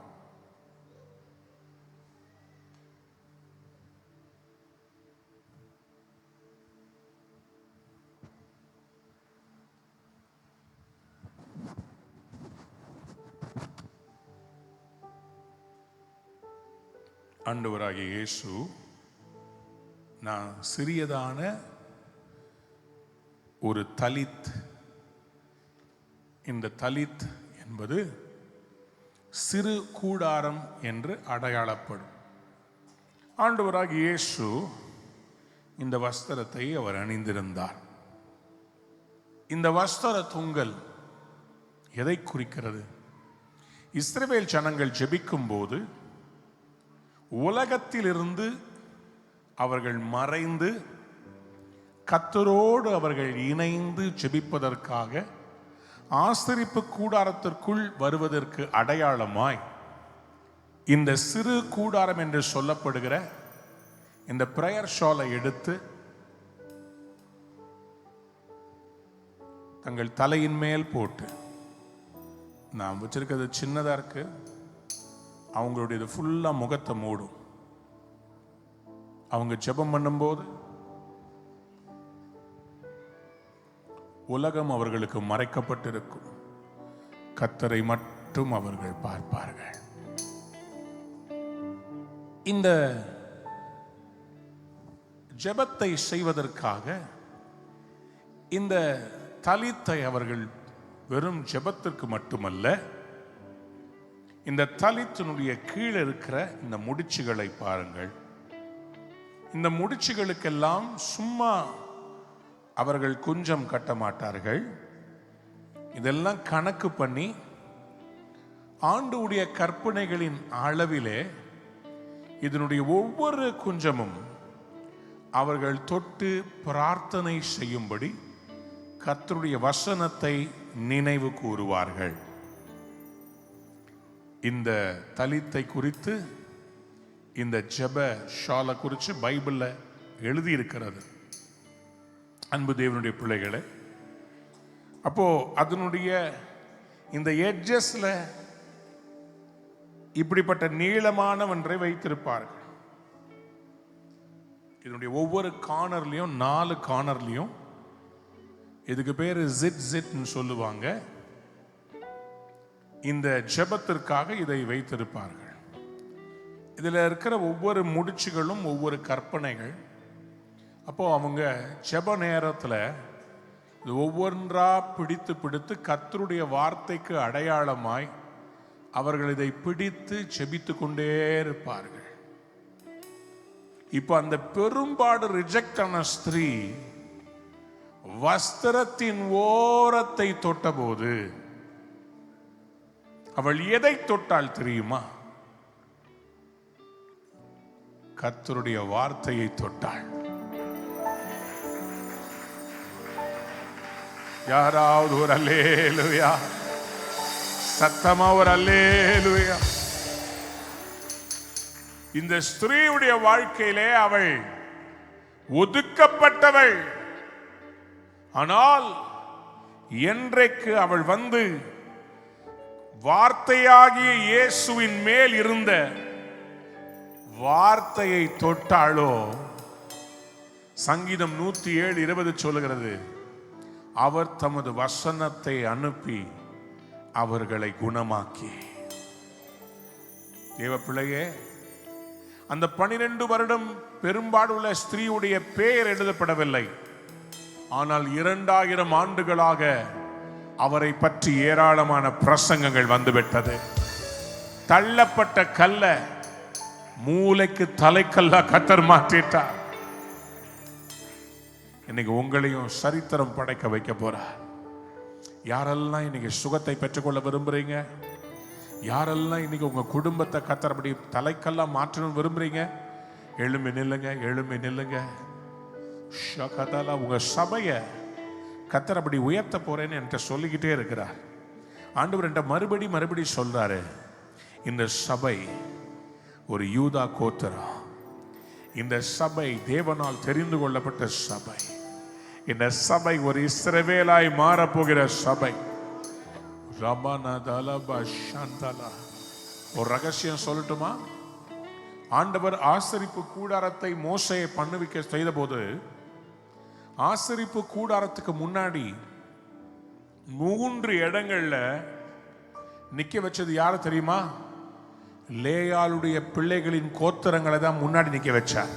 ஆண்டவராகிய இயேசு நான் சிறியதான ஒரு தலித், இந்த தலித் என்பது சிறு கூடாரம் என்று அடையாளப்படும். ஆண்டவராகிய இயேசு இந்த வஸ்திரத்தை அவர் அணிந்திருந்தார். இந்த வஸ்திர தொங்கல் எதை குறிக்கிறது? இஸ்ரவேல் ஜனங்கள் ஜெபிக்கும் போது உலகத்திலிருந்து அவர்கள் மறைந்து கர்த்தரோடு அவர்கள் இணைந்து ஜெபிப்பதற்காக ஆசரிப்பு கூடாரத்திற்குள் வருவதற்கு அடையாளமாய் இந்த சிறு கூடாரம் என்று சொல்லப்படுகிற இந்த பிரேயர் ஷாலை எடுத்து தங்கள் தலையின் மேல் போட்டு, நான் வச்சிருக்கிறது சின்னதா இருக்கு, அவங்களுடைய ஃபுல்லா முகத்தை மூடும். அவங்க ஜெபம் பண்ணும்போது உலகம் அவர்களுக்கு மறைக்கப்பட்டிருக்கும், கர்த்தரை மட்டும் அவர்கள் பார்ப்பார்கள். இந்த ஜெபத்தை செய்வதற்காக இந்த தலித்தை அவர்கள் வெறும் ஜெபத்திற்கு மட்டுமல்ல, இந்த தலித்தினுடைய கீழே இருக்கிற இந்த முடிச்சுகளை பாருங்கள். இந்த முடிச்சுகளுக்கெல்லாம் சும்மா அவர்கள் குஞ்சம் கட்ட மாட்டார்கள். இதெல்லாம் கணக்கு பண்ணி ஆண்டவருடைய கற்பனைகளின் அளவிலே இதனுடைய ஒவ்வொரு குஞ்சமும் அவர்கள் தொட்டு பிரார்த்தனை செய்யும்படி கர்த்தருடைய வசனத்தை நினைவு கூறுவார்கள். இந்த தலித்தை குறித்து, இந்த ஜெப ஷாலை குறித்து பைபிள்ல எழுதி இருக்கிறது. அன்பு தேவனுடைய பிள்ளைகளே, அப்போ அதனுடைய இந்த எட்ஜஸ்ல இப்படிப்பட்ட நீளமான ஒன்றை வைத்திருப்பார்கள். இதனுடைய ஒவ்வொரு கார்னர்லயும் 4 கார்னர்லயும் இதுக்கு பேரு ஜிட்னு சொல்லுவாங்க. இந்த ஜெபத்திற்காக இதை வைத்திருப்பார்கள். இதுல இருக்கிற ஒவ்வொரு முடிச்சுகளும் ஒவ்வொரு கற்பனைகள். அப்போ அவங்க ஜெப நேரத்தில் இது ஒவ்வொன்றா பிடித்து பிடித்து கர்த்தருடைய வார்த்தைக்கு அடையாளமாய் அவர்கள் இதை பிடித்து ஜெபித்து கொண்டே இருப்பார்கள். இப்ப அந்த பெரும்பாடு ரிஜெக்ட் ஆன ஸ்திரீ வஸ்திரத்தின் ஓரத்தை தொட்டபோது அவள் எதை தொட்டாள் தெரியுமா? கர்த்தருடைய வார்த்தையை தொட்டாள். யாராவது ஒரு அல்லேலூயா, சத்தமா ஒரு அல்லேலூயா. இந்த ஸ்திரீயுடைய வாழ்க்கையிலே அவள் ஒதுக்கப்பட்டவள். ஆனால் என்றைக்கு அவள் வந்து வார்த்தையாகிய இயேசுவின் மேல் இருந்த வார்த்தையை தொட்டாளோ, சங்கீதம் 107:20 சொல்லுகிறது, அவர் தமது வசனத்தை அனுப்பி அவர்களை குணமாக்கி. தேவ பிள்ளையே, அந்த 12 வருடம் பெரும்பாடுள்ள ஸ்திரீயுடைய பெயர் எழுதப்படவில்லை. ஆனால் 2000 ஆண்டுகளாக அவரை பற்றி ஏராளமான பிரசங்கங்கள் வந்துவிட்டது. தள்ளப்பட்ட கல்ல மூளைக்கு தலைக்கல்லா கர்த்தர் மாற்றிட்டார். இன்னைக்கு உங்களையும் சரித்திரம் படைக்க வைக்க போறார். யாரெல்லாம் இன்னைக்கு சுகத்தை பெற்றுக்கொள்ள விரும்புறீங்க, யாரெல்லாம் இன்னைக்கு உங்க குடும்பத்தை கர்த்தர் அப்படி தலைக்கல்லா மாற்றணும் விரும்புறீங்க, எழும்பி நில்லுங்க, எழும்பி நில்லுங்க. உங்க சபையை கர்த்தர் அப்படி உயர்த்த போறேன்னு என்கிட்ட சொல்லிக்கிட்டே இருக்கிறார். ஆண்டவர் என்கிட்ட மறுபடி சொல்றாரு, இந்த சபை ஒரு யூதா கோத்திரம். இந்த சபை தேவனால் தெரிந்து கொள்ளப்பட்ட சபை. இந்த சபை ஒரு இஸ்ரவேலாய் மாறப்போகிற சபை. ஒரு ரகசியம் சொல்லட்டுமா? ஆண்டவர் ஆசரிப்பு கூடாரத்தை மோசையை பண்ணுவிக்க செய்த போது ஆசரிப்பு கூடாரத்துக்கு முன்னாடி 3 இடங்கள்ல நிக்க வச்சது யாரு தெரியுமா? லேயாளுடைய பிள்ளைகளின் கோத்திரங்களை தான் முன்னாடி நிக்க வச்சார்.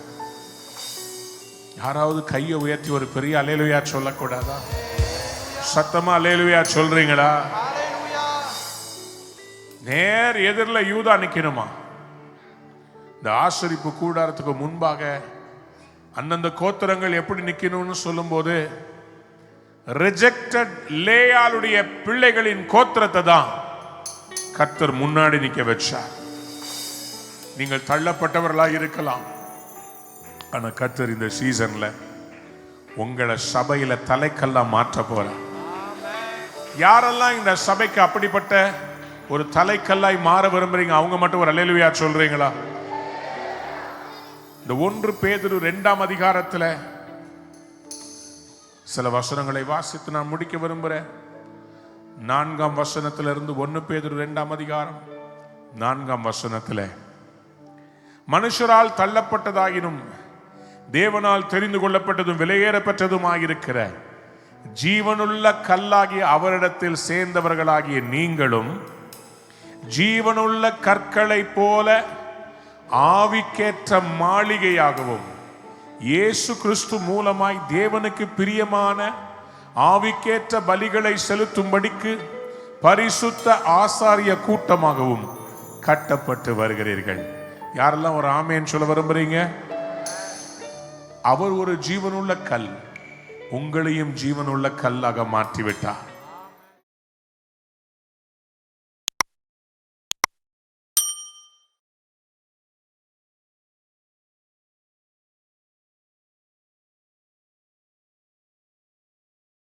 யாராவது கையை உயர்த்தி ஒரு பெரிய அல்லேலூயா சொல்லக்கூடாதா? சத்தமா அல்லேலூயா சொல்றீங்களா? நேர் எதிரில் யூதா நிக்கணுமா? இந்த ஆசரிப்பு கூடாரத்துக்கு முன்பாக அந்தந்த கோத்திரங்கள் எப்படி நிக்கணும்னு சொல்லும் போது ரிஜெக்டட் லேயாளுடைய பிள்ளைகளின் கோத்திரத்தை தான் கர்த்தர் முன்னாடி நிக்க வச்சார். நீங்கள் தள்ளப்பட்டவர்களாக இருக்கலாம், ஆனா கர்த்தர் இந்த சீசன்ல உங்களை சபையில தலைக்கல்லா மாற்ற போற. யாரெல்லாம் இந்த சபைக்கு அப்படிப்பட்ட ஒரு தலைக்கல்லாய் மாற விரும்புறீங்க அவங்க மட்டும் ஒரு அல்லேலூயா சொல்றீங்களா? இந்த 1 பேதுரு 2ஆம் அதிகாரத்துல சில வசனங்களை வாசித்து நான் முடிக்க விரும்புறேன். 4ஆம் வசனத்திலிருந்து 1 பேதுரு 2ஆம் அதிகாரம் 4ஆம் வசனத்துல, மனுஷரால் தள்ளப்பட்டதாயினும் தேவனால் தெரிந்து கொள்ளப்பட்டதும் விலையேறப்பட்டதுமாயிருக்கிற ஜீவனுள்ள கல்லாகிய அவரிடத்தில் சேர்ந்தவர்களாகிய நீங்களும் ஜீவனுள்ள கற்களை போல ஆவிக்கேற்ற மாளிகையாகவும் இயேசு கிறிஸ்து மூலமாய் தேவனுக்கு பிரியமான ஆவிக்கேற்ற பலிகளை செலுத்தும்படிக்கு பரிசுத்த ஆசாரிய கூட்டமாகவும் கட்டப்பட்டு வருகிறீர்கள். யாரெல்லாம் ஒரு ஆமேன் சொல்ல விரும்புறீங்க? அவர் ஒரு ஜீவனுள்ள கல், உங்களையும் ஜீவனுள்ள கல்லாக மாற்றிவிட்டார்.